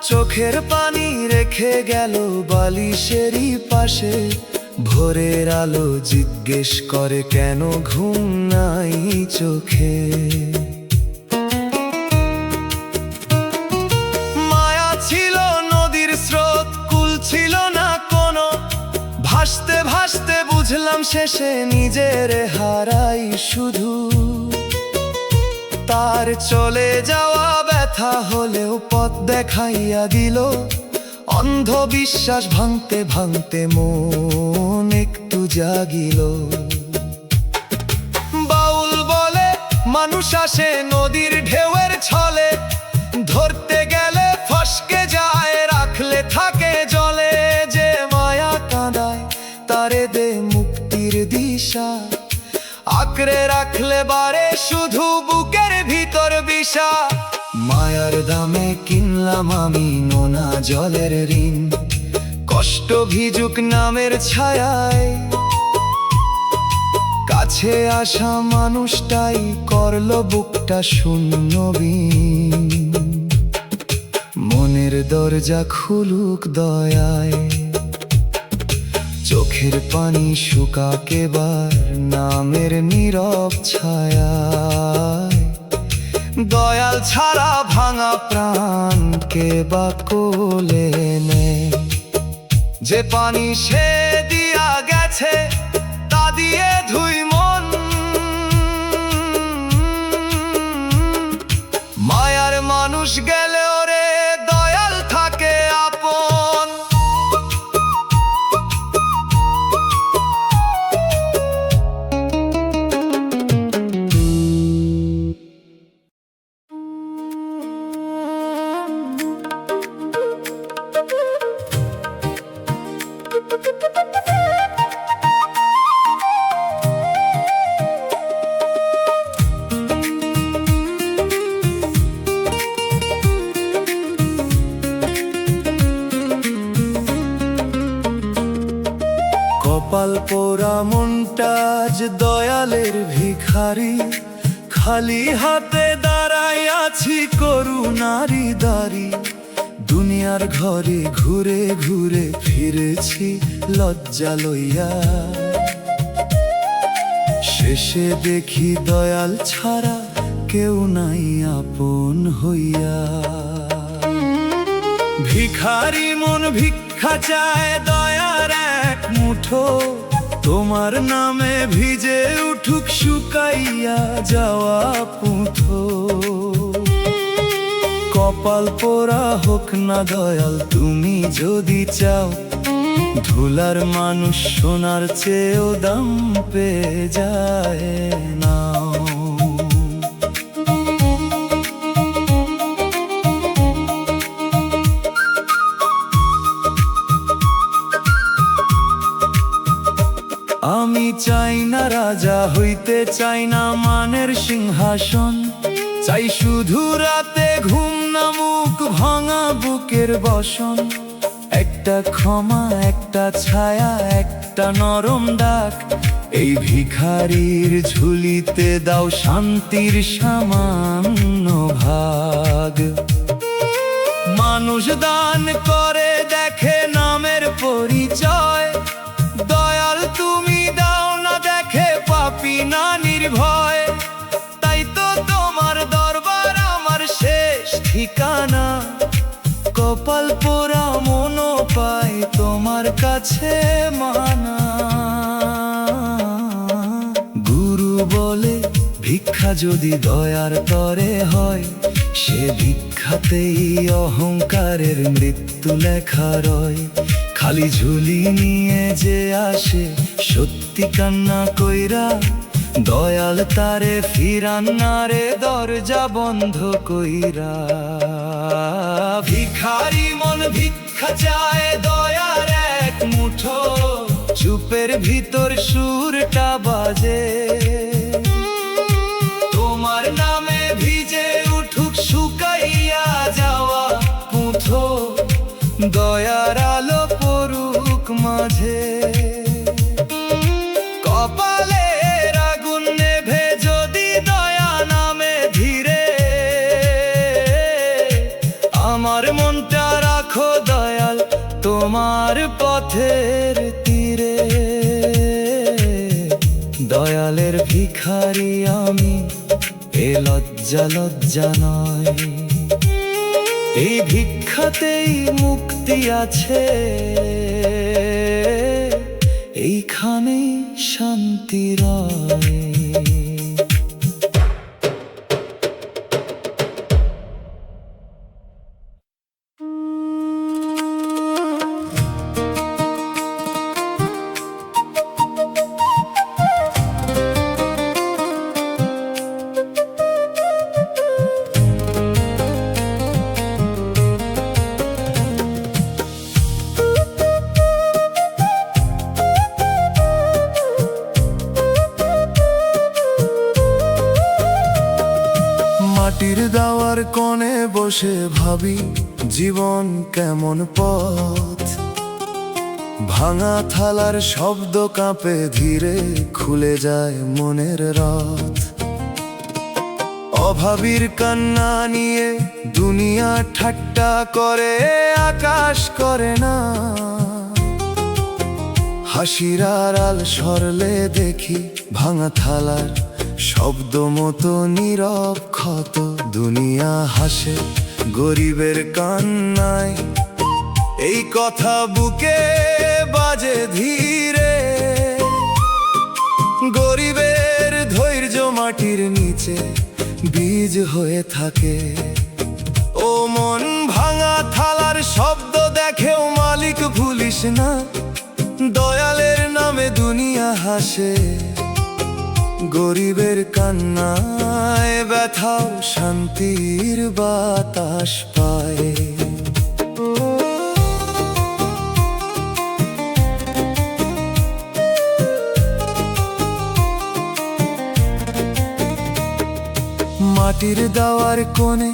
চোখের পানি রেখে গেল বালিশেরই পাশে, ভোরের আলো জিজ্ঞেস করে কেন ঘুম নাই চোখে। মায়া ছিল নদীর স্রোত, কুল ছিল না কোনো, ভাসতে ভাসতে বুঝলাম শেষে নিজের হারাই শুধু। তার চলে যাওয়া ব্যথা হলেও পথ দেখাইয়া দিল, অন্ধবিশ্বাস ভাঙতে ভাঙতে মন একটু জাগিল। বাউল বলে মানুষ মানুষ আসে নদীর ঢেউয়ের ছলে, ধরতে গেলে ফসকে যায়, রাখলে থাকে জলে। যে মায়া কাঁদায় তারে দে মুক্তির দিশা, আঁকড়ে রাখলে বারে শুধু বুকের ভিতর বিষা। মায়ার দামে কিনলাম আমি নোনা জলের ঋণ, কষ্ট ভিজুক নামের ছায়ায়। কাছে আসা মানুষটাই করলো বুকটা শূন্য বিন, মনের দরজা খুলুক দয়ায়। চোখের পানি শুকাক এবার নামের নীরব ছায়ায়। দয়াল ছাড়া ভাঙা প্রাণ কে বা কোলে নেয়, যে পানি সে দিয়া গেছে তা দিয়ে ধুই মন। মায়ার মানুষ গেলে ওরে দয়াল থাকে আপন। কপাল পোড়া মনটাজ দয়ালের ভিখারি, খালি হাতে দাঁড়াই আছি করুণারি দারি। দুনিয়ার ঘরে ঘুরে ঘুরে ফিরেছি লজ্জা লইয়া, শেষে দেখি দয়াল ছাড়া কেউ নাই আপন হইয়া। ভিখারি মন ভিক্ষা চায় দয়ার এক মুঠো, তোমার নামে ভিজে উঠুক শুকাইয়া যাওয়া পুঁথো। কপাল পোড়া হোক না দয়াল তুমি যদি চাও, ধুলার মানুষ সোনার চেয়েও দাম পেয়ে যায় নাও। আমি চাই না রাজা হইতে, চাই না মানের সিংহাসন, চাই শুধু রাতে ঘুম নামুক ভাঙা বুকের বসন। একটা ক্ষমা, একটা ছায়া, একটা নরম ডাক, এই ভিখারির ঝুলিতে দাও শান্তির সামান্য ভাগ। মানুষ দান করে দেখে নামের পরিচয়, দয়াল তুমি দাও না দেখে পাপী না নির্ভয়। তাই তো তোমার দরবার আমার শেষ ঠিকানা, কপাল পোড়া মনো পাই তোমার কাছে মানা। গুরু বলে ভিক্ষা যদি দয়ার তরে হয়, সে ভিক্ষাতেই অহংকারের মৃত্যু লেখা রয়। খালি ঝুলি নিয়ে যে আসে সত্যি কান্না কইরা, দয়াল তারে ফিরান্না রে দরজা বন্ধ কইরা। ভিখারি মন ভিক্ষা চায় দয়ার এক মুঠো, চুপের ভিতর সুরটা বাজে। তোমার নামে ভিজে উঠুক শুকাইয়া যাওয়া পুঁথো, দয়ার আলো পড়ুক মাঝে। কপালের আগুন নেভে যদি দয়া নামে ধীরে, আমার মনটা রাখো দয়াল তোমার পথের তীরে। দয়ালের ভিখারি আমি, এ লজ্জা লজ্জা নয়, এই ভিক্ষাতেই মুক্তি আছে, এইখানেই শান্তি রয়। বসে ভাবি জীবন কেমন পথ, ভাঙা থালার শব্দ কাঁপে ধীরে খুলে যায় মনের রথ। অভাবীর কান্না নিয়ে দুনিয়া ঠাট্টা করে, আকাশ করে না। হাসির আড়াল সরলে দেখি ভাঙা থালার শব্দ মতো নীরব ক্ষত। দুনিয়া হাসে গরিবের কান্নায়, এই কথা বুকে বাজে ধীরে। গরিবের ধৈর্য মাটির নিচে বীজ হয়ে থাকে। ও মন, ভাঙা থালার শব্দ দেখেও মালিক ভুলিস না। দয়ালের নামে দুনিয়া হাসে, গরিবের কান্নায় ব্যথাও শান্তির বাতাস পায়। মাটির দাওয়ার কোণে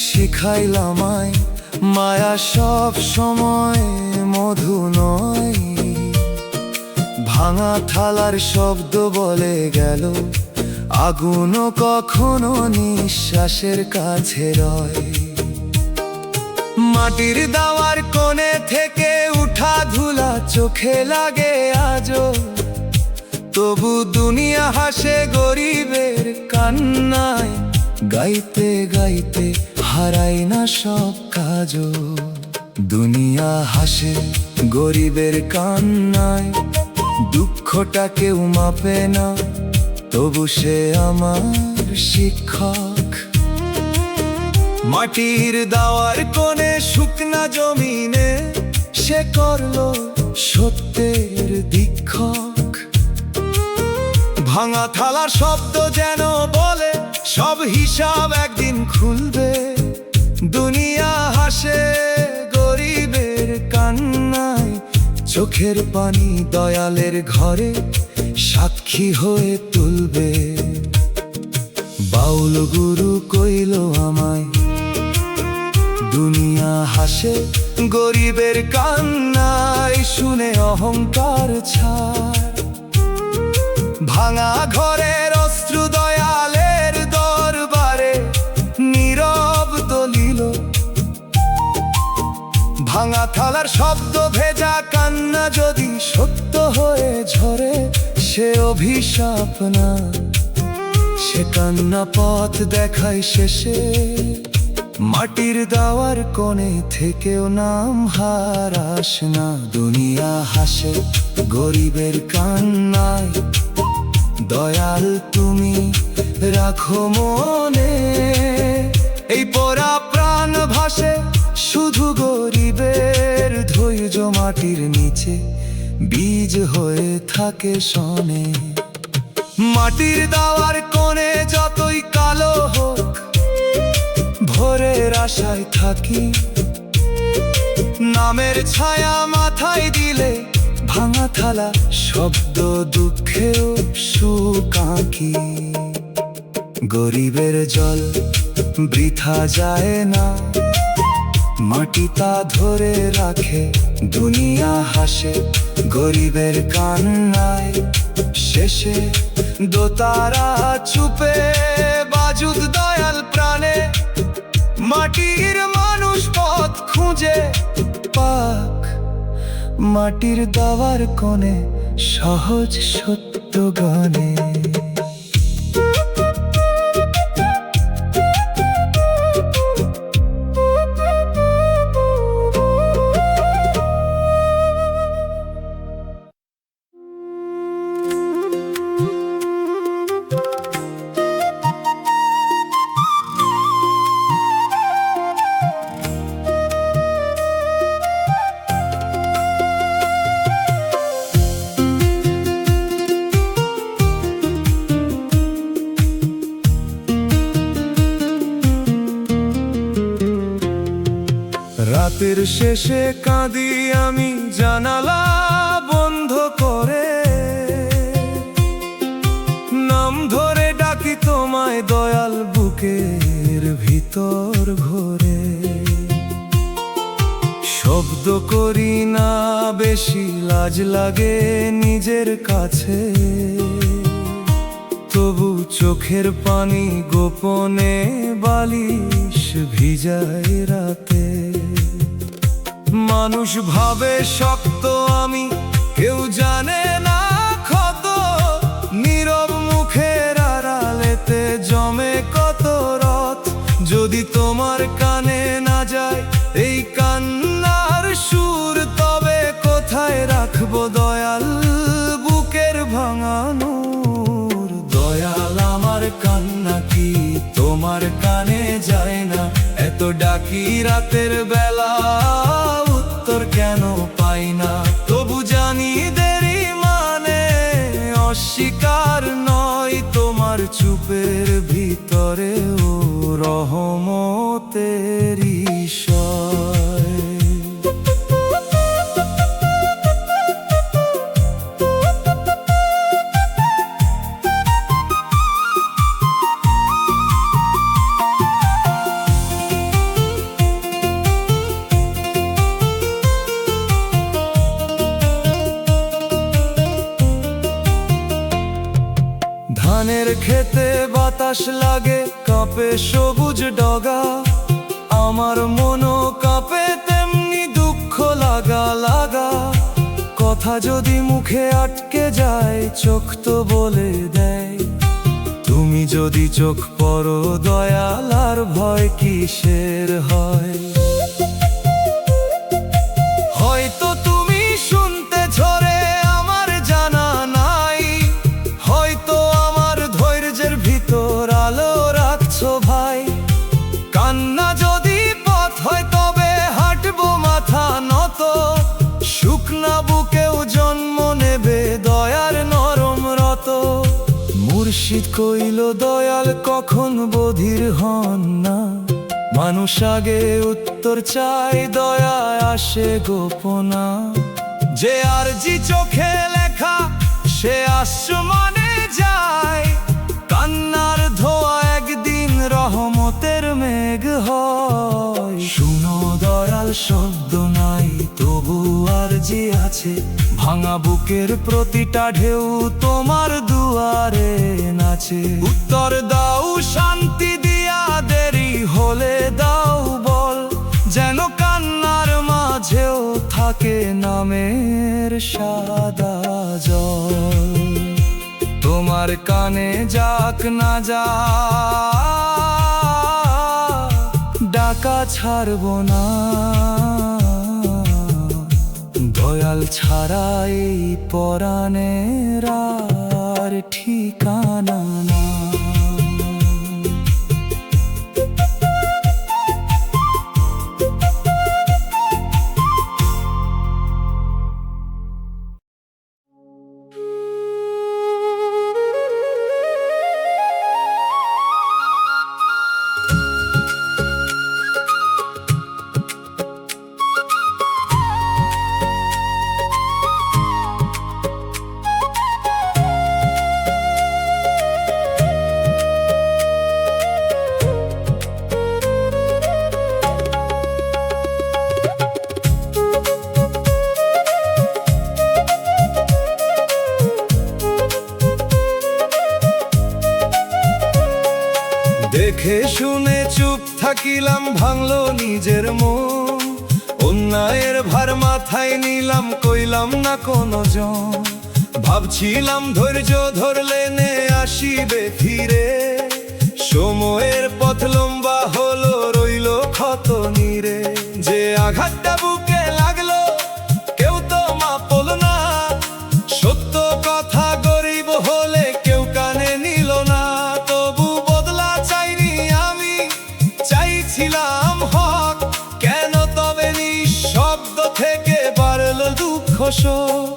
শিখাইলাম আমায়, মায়া সব সময় মধু নয়। ভাঙা থালার শব্দ বলে গেল, আগুনও কখনো নিঃশ্বাসের কাছে রয়। মাটির দাওয়ার কোণে থেকে উঠা ধুলা চোখে লাগে আজও, তবু দুনিয়া হাসে গরিবের কান্নায়। গাইতে গাইতে হারাই না সব কাজও। দুনিয়া হাসে গরিবের কান্নায়, দুঃখটা কেউ মাপে না, তবু সে আমার শিক্ষক। মাটির দাওয়ার কোণে শুকনা জমিনে সে করলো সত্যের দীক্ষক। ভাঙা থালার শব্দ যেন বলে, সব হিসাব একদিন খুলবে। দুনিয়া হাসে গরিবের কান্নায়, চোখের পানি দয়ালের ঘরে সাক্ষী হয়ে তুলবে। বাউল গুরু কইল আমায়, দুনিয়া হাসে গরিবের কান্নায়, শুনে অহংকার ছাড়। ভাঙা ঘরের অশ্রু দয়ালের দরবারে নীরব দলিল। ভাঙা থালার শব্দ ভেজা কান্না যদি সত্য হয়ে ঝরে, সে অভিশাপ না, সে কান্না পথ দেখায় শেষে। মাটির দাওয়ার কোণে থেকেও নাম হারাস না। দুনিয়া হাসে গরিবের কান্নায়, দয়াল তুমি রাখো মনে। এই পোড়া প্রাণ ভাসে শুধু গরিবের ধৈর্য, মাটির নিচে বীজ হয়ে থাকে শনে। মাটির দাওয়ার কোণে যতই কালো হোক, ভোরের আশায় থাকি। নামের ছায়া মাথায় দিলে ভাঙা থালা শব্দ দুঃখেও সুখ আঁকি। গরিবের জল বৃথা যায় না, মাটি তা ধরে রাখে। দুনিয়া হাসে গরিবের কান্নায়, শেষে দোতারা চুপে বাজুদ দয়াল প্রাণে। মাটির মানুষ পথ খুঁজে পাক, মাটির দাওয়ার কোণে সহজ সত্য গানে। রাতের শেষে কাঁদি আমি জানালা বন্ধ করে, নাম ধরে ডাকি তোমায় দয়াল বুকের ভিতর। ভিতর ঘোরে। শব্দ করি না বেশি, লাজ লাগে নিজের কাছে, তবু চোখের পানি গোপনে বালিশ ভিজায় রাতে। মানুষ ভাবে শক্ত আমি, কেউ জানে না ক্ষত, নীরব মুখের আড়ালেতে জমে কত রথ। যদি তোমার কানে না যায় এই কান্নার সুর, তবে কোথায় রাখবো দয়াল বুকের ভাঙানোর। দয়াল আমার কান্না কি তোমার কানে যায় না? এত ডাকি রাতের বেলা, উত্তর কেন পাই না? তবু জানি দেরি মানে অস্বীকার নয়, তোমার চুপের ভিতরেও রহমতের ঈশ্বর। ধানের খেতে বাতাস লাগে, কাঁপে সবুজ ডগা, আমার মনও কাঁপে তেমনি দুঃখ লাগা লাগা। কথা যদি মুখে আটকে যায়, চোখ তো বলে দেয়। তুমি যদি চোখ পড়ো দয়াল, আর ভয় কিসের হয়? হয়তো তুমি শুনতে ঝরে আমার জানা নাই, হয়তো আমার ধৈর্যের ভিতর আলো রাখছো ভাই। কান্না যদি পথ হয় তবে হাঁটবো মাথা নত, শুকনা বুকেও জন্ম নেবে দয়ার নরম রত। মুর্শিদ কইল দয়াল কখন বধির হন না, মানুষ আগে উত্তর চাই, দয়া আসে গোপনা। যে আরজি চোখে লেখা সে আসমানে যায়, কান্নার ধোয়া একদিন রহমতের মেঘ হয়। শুনো দয়াল শব্দ নাই, তবু আরজি আছে, ভাঙা বুকের প্রতিটা ঢেউ তোমার দুয়ারে নাচে। উত্তর দাও শান্তি দিয়া, দেরি হলে দাও বল, যেন কান্নার মাঝেও থাকে নামের সাদা জল। তোমার কানে যাক না যা, ডাকা ছাড়বো না, দয়াল ছাড়াই পরাণের আর ঠিকানা না। দেখে শুনে চুপ থাকিলাম, ভাঙলো নিজের মন, অন্যায়ের ভার মাথায় নিলাম, কইলাম না কোনো জন। ভাবছিলাম ধৈর্য ধরলে নে আসিবে ফিরে, সময়ের পথ লম্বা হলো রইল ক্ষত নীরে। যে আঘাতটা বুকে লাগলো কেউ তো মাপল না, সত্য কথা গরিব হলে কেউ কানে নিল না। তবু বদলা চাইনি আমি, চাইছিলাম হক, কেন তবে নিঃশব্দ থেকে বাড়লো দুঃখ শোক।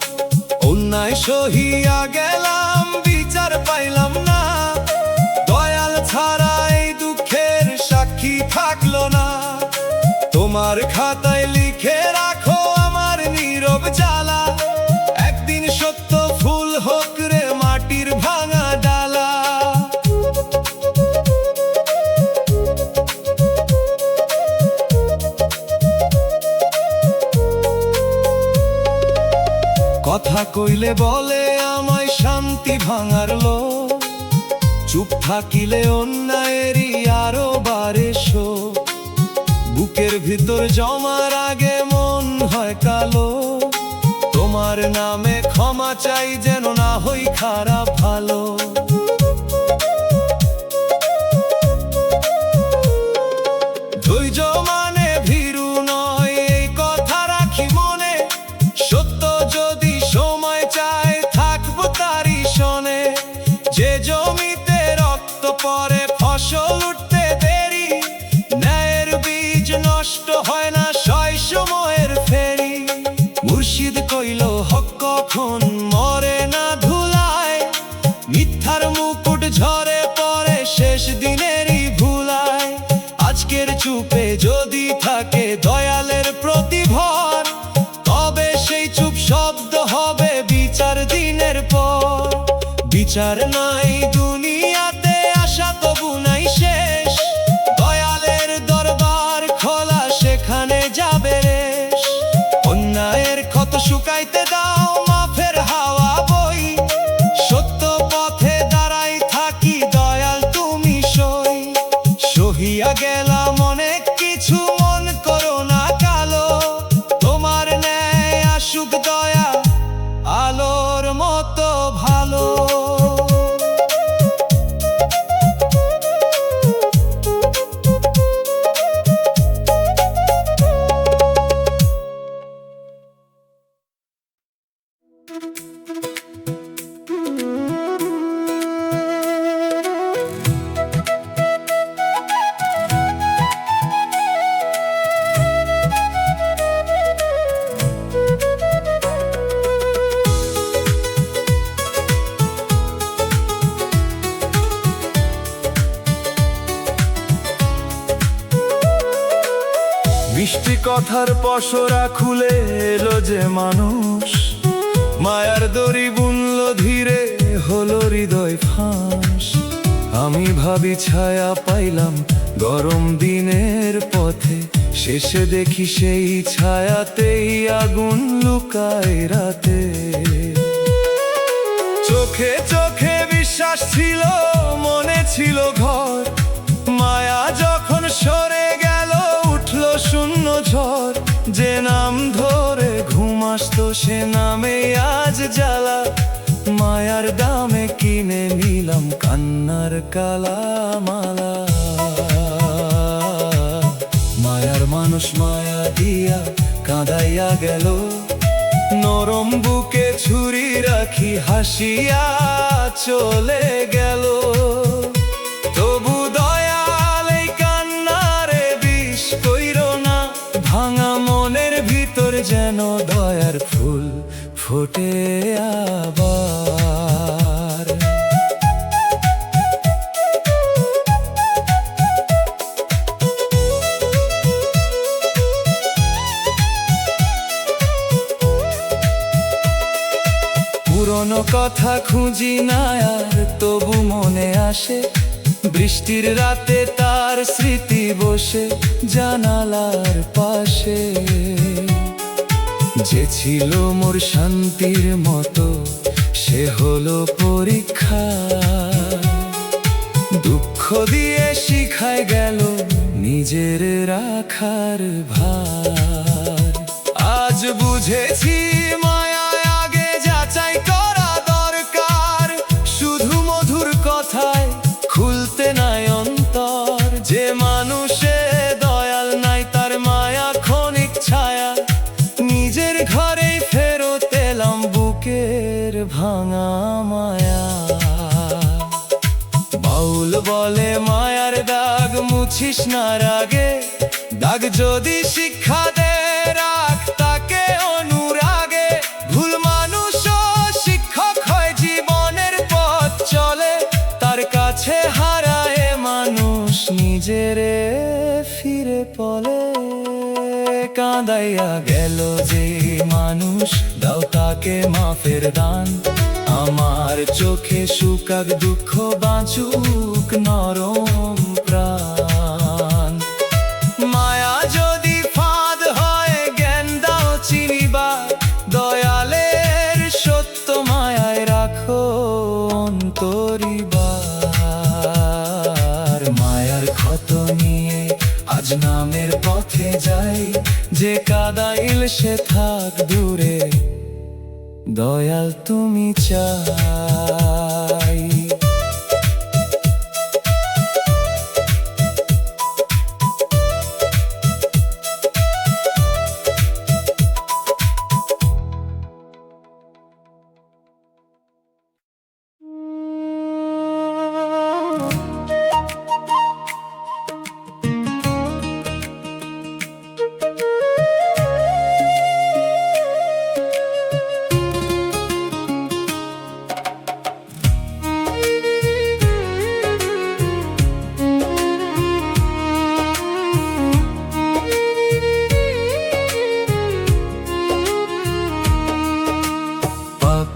অন্যায় সহিয়া গেলাম, বিচার পাইলাম না, দয়াল ছাড়া এই দুঃখের সাক্ষী থাকলো না। তোমার খাতায় লিখে রাখো আমার নীরব জ্বালা, একদিন সত্য ফুল হোক রে মাটির ভাঙা ডালা। কথা কইলে বলে আমায় শান্তি ভাঙার লোক, চুপ থাকিলে অন্যায়েরই আরো বাড়ে শোক। বুকের ভিতর জমার আগে মন হয় কালো, তোমার নামে ক্ষমা চাই যেন না হই খারাপ ভালো। ধৈর্য মানে ভীরু নয়, এই কথা রাখি মনে, সত্য যদি সময় চায় থাকবো তারই শনে। যে জমিতে রক্ত পড়ে ফসল উঠতে দেরি, ন্যায়ের বীজ নষ্ট হয় না সয় সময়ের ফেরি। মুর্শিদ কইল হক কখন মরে না ধুলায়, মিথ্যার মুকুট ঝরে পড়ে শেষ দিনেরই ভুলায়। আজকের চুপে যদি থাকে দয়ালের প্রতিভর, তবে সেই চুপ শব্দ হবে বিচার দিনের পর। বিচার নাই দুনিয়াতে, আশা তবু নাই শেষ, দয়ালের দরবার খোলা সেখানে যাবে রেশ। অন্যায়ের ক্ষত শুকাইতে দাও, মাফের হাওয়া বই, সত্য পথে দাঁড়াই থাকি দয়াল তুমি সই। সহিয়া গেলাম অনেক কিছু, মন করো না কালো, তোমার ন্যায় আসুক দয়া আলোর মতো ভালো। মিষ্টি কথার পসরা খুলে এলো যে মানুষ, মায়ার দড়ি বুনল ধীরে হলো হৃদয় ফাঁস। আমি ভাবি ছায়া পাইলাম গরম দিনের পথে, শেষে দেখি সেই ছায়াতেই আগুন লুকায় রাতে। চোখে চোখে বিশ্বাস ছিল, মনে ছিল ঘর, মায়া যখন সরে গেল উঠল শূন্য ঝড়। যে নাম ধরে ঘুম আসতো সে নামে আজ জ্বালা, মায়ার দামে কিনে নিলাম কান্নার কালা মালা। মায়ার মানুষ মায়া দিয়া কাঁদাইয়া গেল, নরম বুকে ছুরি রাখি হাসিয়া চলে গেল। তবু দয়াল এই কান্নারে বিষ কইরো না, ভাঙা মনের ভিতর যেন দয়ার ফুল ফোটে আবার। পুরনো কথা খুঁজি না আর তবু মনে আসে, বৃষ্টির রাতে তার স্মৃতি বসে জানালার পাশে। যে ছিল মোর শান্তির মতো সে হলো পরীক্ষা, দুঃখ দিয়ে শিখায় গেল নিজের রাখার ভার। আজ বুঝেছি মায়া আগে যাচাই করা দরকার, শুধু মধুর কথায় খুলতে নাই অন্তর। যে মানুষে দয়াল নাই তার মায়া ক্ষণিক ছায়া, নিজের ঘরেই ফেরত এলাম বুকের ভাঙা মায়া। বাউল বলে মায়ার দাগ মুছিস না রাগে, দাগ যদি শিক্ষা দে রাখ তাকে অনুরাগে। ভুল মানুষও শিক্ষক হয়, জীবনের পথ চলে তার কাছে হারায় মানুষ নিজেরে ফিরে পলে। কাঁদাইয়া গেল যে মানুষ দাও তাকে মাফের দান, আমার চোখে শুকাক দুঃখ বাঁচুক নরম প্রাণ। মায়া যদি ফাঁদ হয় জ্ঞান দাও চিনিবা, দয়ালের পথে যাই, যে কাদাইল সে থাক দূরে, দয়াল তুমি চাই।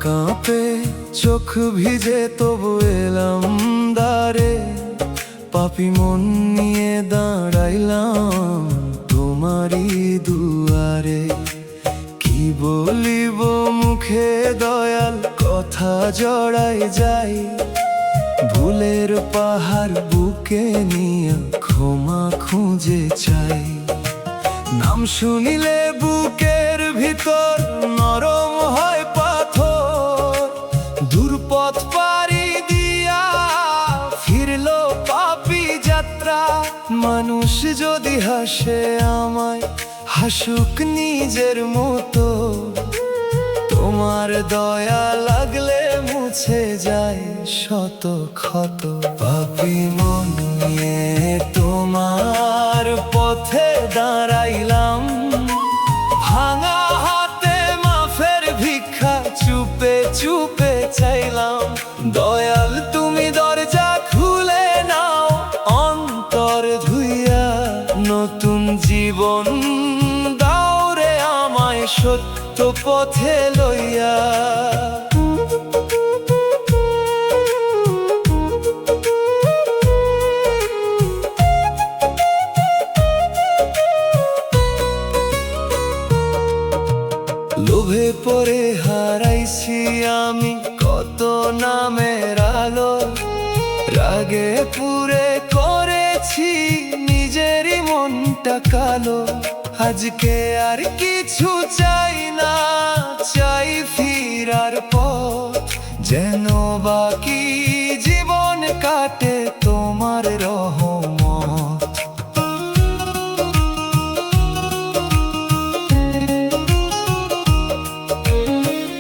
কাঁপে চোখ ভিজে তবু এলাম দ্বারে, পাপী মন নিয়ে দাঁড়াইলাম তোমারই দুয়ারে। কি বলিব মুখে দয়াল, কথা জড়াই যাই, ভুলের পাহাড় বুকে নিয়ে ক্ষমা খুঁজে চাই। নাম শুনিলে বুকের ভিতর নরম হয় পাথর, দুর্পথ পাড়ি দিয়া ফিরলো পাপী যাত্রা। মানুষ যদি হাসে আমায়, হাসুক নিজের মতো, তোমার দয়া লাগলে মুছে যায় শত ক্ষত। পাপী মন নিয়ে তোমার পথে দাঁড়াইলাম, ভাঙা হাতে মাফের ভিক্ষা চুপে চুপে চাইলাম। দয়াল তুমি দরজা খুলে নাও, অন্তর ধুইয়া নতুন জীবন দাও রে আমায় সত্য পথে লইয়া। লোভে পরে হারাইছি আমি কত নামের আলো, রাগে পুরে করেছি নিজেরই মনটা কালো। আজকে আর কিছু চাই না, চাই ফিরার পথ, যেন বাকি জীবন কাটে তোমার রহমত।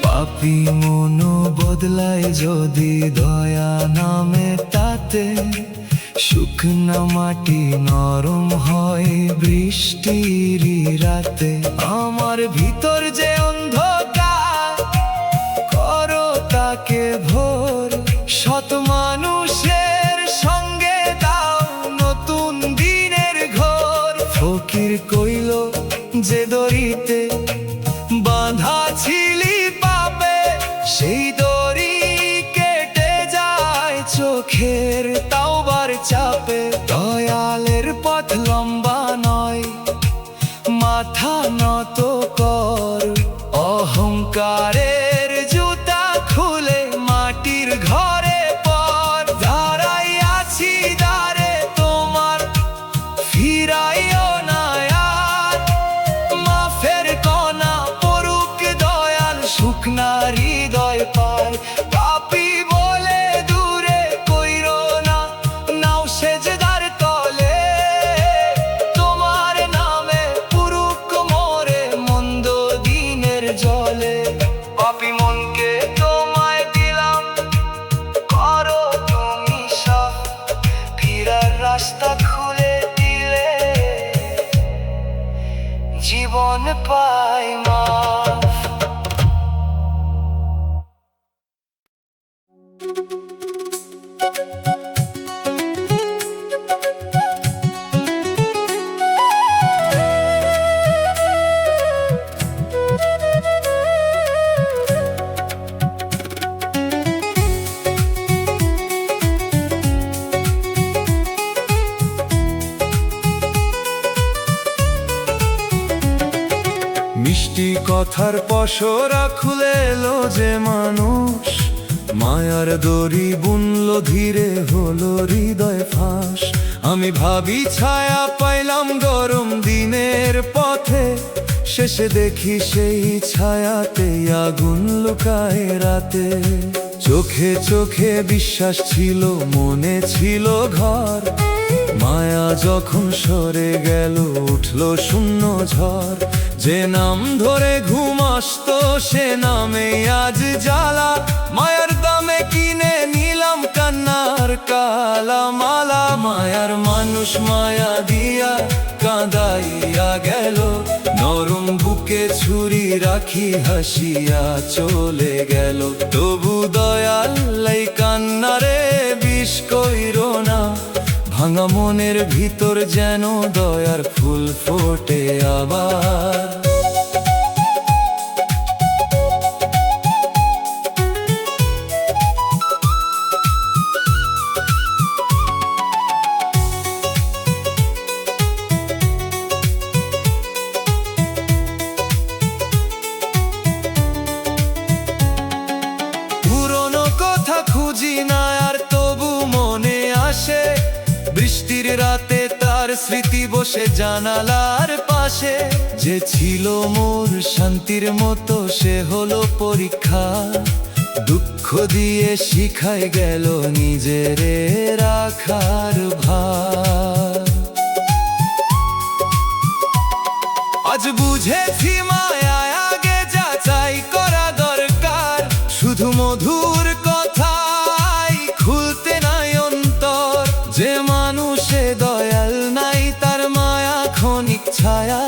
পাপী মন বদলায় যদি দয়া নামে তাতে, শুকনা মাটি নরম হয় বৃষ্টির রাতে। আমার ভিতর যে অন্ধকার, করো তাকে ভোর, শত মানুষের সঙ্গে দাও নতুন দিনের ঘর। ফকির কইল যে দড়িতে বাঁধা ছিলি পাবে, সেই দড়ি কেটে যায় চোখের তাওবার চাপে। দয়ালের পথ লম্বা নয়, মাথা নত কর, অহংকারের জুতা খুলে মাটির ঘরে পর। দাঁড়াই আছি দ্বারে তোমার, ফিরাইও না আর, মাফের কণা পড়ুক দয়াল শুকনা হৃদয় পায়। পাপী বলে দূরে কইরো না, নাও সেজদার তলে, তোমার নামে পুরুক মোরে মন্দ দিনের জলে। পাপী মনকে তোমায় দিলাম, করো তুমি সাফ, ফিরার রাস্তা খুলে দিলে জীবন পাই মাফ। মিষ্টি কথার পসরা খুলে এলো যে মানুষ, মায়ার দড়ি বুনলো ধীরে হলো হৃদয় ফাঁস। আমি ভাবি ছায়া পাইলাম গরম দিনের পথে, শেষে দেখি সেই ছায়াতে আগুন লুকায় রাতে। চোখে চোখে বিশ্বাস ছিল, মনে ছিল ঘর, মায়া যখন সরে গেল উঠল শূন্য ঝড়। যে নাম ধরে ঘুম আসতো সে নামে আজ জ্বালা, মায়ার দামে কিনে নিলাম কান্নার কালা মালা। মায়ার মানুষ মায়া দিয়া কাঁদাইয়া গেল, নরম বুকে ছুরি রাখি হাসিয়া চলে গেল। তবু দয়াল এই কান্নারে বিষ কইরো না, ভাঙা মনের ভিতর যেন দয়ার ফুল ফোটে আবার। পুরনো কথা খুঁজি না আর তবু মনে আসে, বৃষ্টির রাতে তার স্মৃতি বসে জানালার পাশে। যে ছিল মোর শান্তির মতো সে হলো পরীক্ষা, দুঃখ দিয়ে শিখাই গেল নিজেরে রাখার ভার। আজ বুঝেছি মায়া আগে যাচাই করা দরকার, শুধু মধুর কথাই খুলতে নাই অন্তর। যে মানুষে দয়াল নাই তার মায়া ক্ষণিক ছায়া,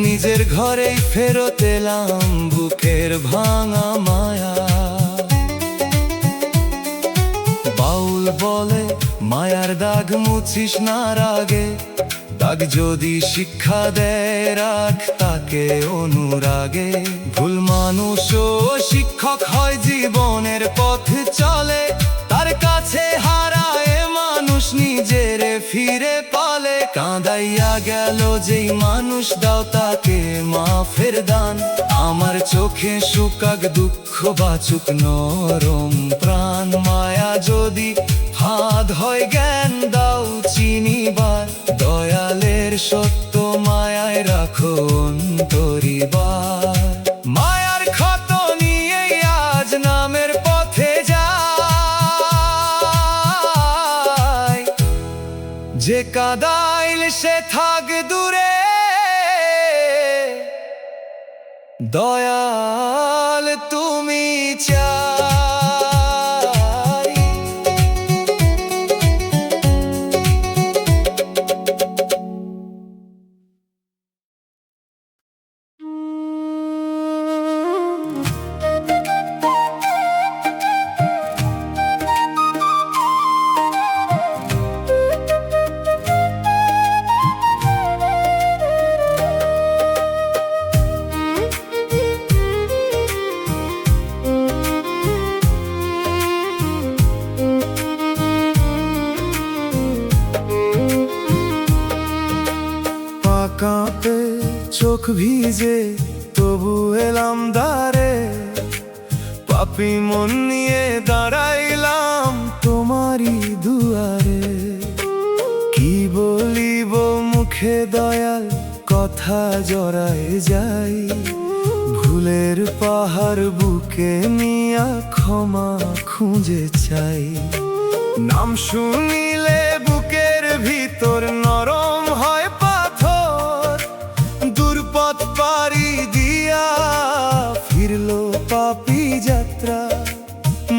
নিজের ঘরেই ফেরত এলাম বুকের ভাঙা মায়া। বাউল বলে মায়ার দাগ মুছিস না রাগে, দাগ যদি শিক্ষা দেয় রাখ তাকে অনুরাগে। ভুল মানুষও শিক্ষক হয়, জীবনের পথ চলে, তার কাছে হারায় মানুষ নিজের ফিরে পালে। কাঁদাইয়া গেল যেই মানুষ দাও তাকে মাফের দান, আমার চোখে শুকাক দুঃখ বাচুক নরম প্রাণ। মায়া যদি ফাঁদ হয় জ্ঞান দাও চিনিবার, দয়ালের সত্য মায়ায় রাখো অন্তরিবার। মায়ার ক্ষত নিয়ে আজ নামের পথে যায়, যে কাদাইল সে থাক দূরে, দয়াল তুমি চাই। কাঁপে চোখ ভিজে তবু এলাম দ্বারে, পাপী মন নিয়ে দাঁড়াইলাম তোমারই দুয়ারে। কি বলিব মুখে দয়াল কথা জড়ায় যাই, ভুলের পাহাড় বুকে নিয়া ক্ষমা খুঁজে চাই। নাম শুনিলে বুকের ভিতর নরম হয় পাথর, দুর্পথ পাড়ি দিয়া ফিরলো পাপী যাত্রা।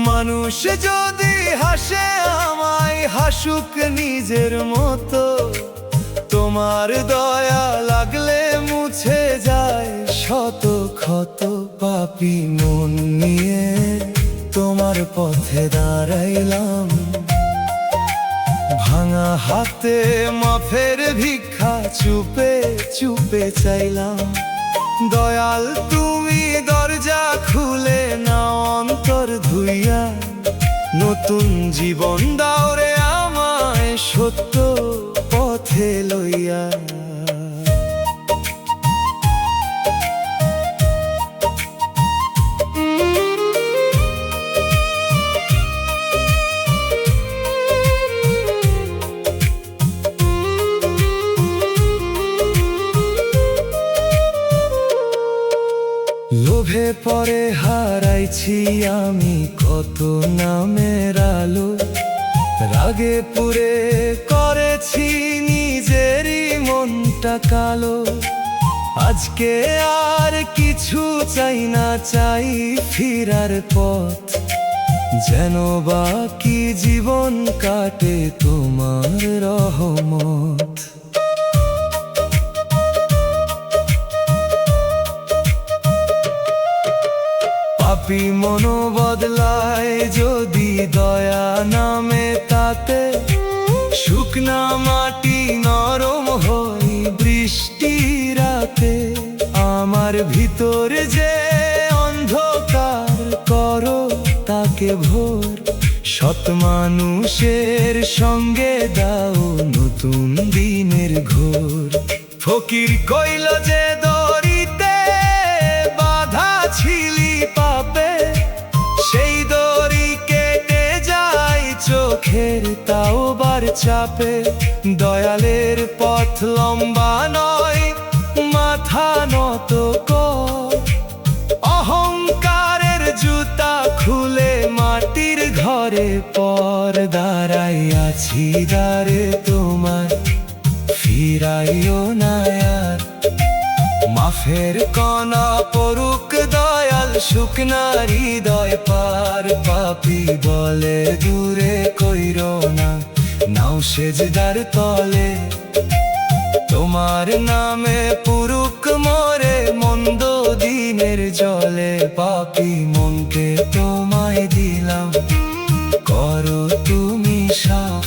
মানুষ যদি হাসে আমায় হাসুক নিজের মতো, তোমার দয়া লাগলে মুছে যায় শত ক্ষত। পাপী মন নিয়ে তোমার পথে দাঁড়াইলাম, ভাঙা হাতে মাফের ভিক্ষা চুপে চুপে চাইলাম। দয়াল তুমি দরজা খুলে নাও অন্তর ধুইয়া, নতুন জীবন দাও রে আমায় সত্য পথে লইয়া। ঝরে পড়ে হারাইছি আমি কত নামের আলো, রাগে পুরে করেছি নিজেরই মনটা কালো। আজকে আর কিছু চাই না, চাই ফিরার পথ, যেন বাকি জীবন কাটে তোমার রহমত। পাপী মন বদলায় যদি দয়া নামে তাতে, শুকনা মাটি নরম হই বৃষ্টি রাতে। আমার ভিতর যে অন্ধকার করো তাকে ভোর, সৎ মানুষের সঙ্গে দাও নতুন দিনের ঘোর। ফকির কইল যে দড়িতে বাধা ছিলি পাপে, সেই দড়ি কেটে যায় চোখের তাওবার চাপে। দয়ালের পথ লম্বা নয়, মাথা নত কর, অহংকারের জুতা খুলে মাটির ঘরে পর। দাঁড়াই আছি দ্বারে তোমার, ফিরাইও না আর। মাফের কণা পড়ুক দয়াল, শুকনা হৃদয় পার। পাপী বলে দূরে কইরো না, নাও সেজদার তলে। তোমার নামে পুরুক মরে মন্দ দিনের জলে। পাপী মনকে তোমায় দিলাম, করো তুমি সাফ।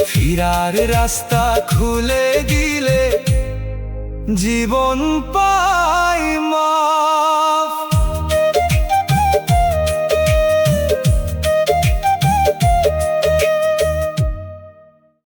ফিরার রাস্তা খুলে দিলে জীবন পাই।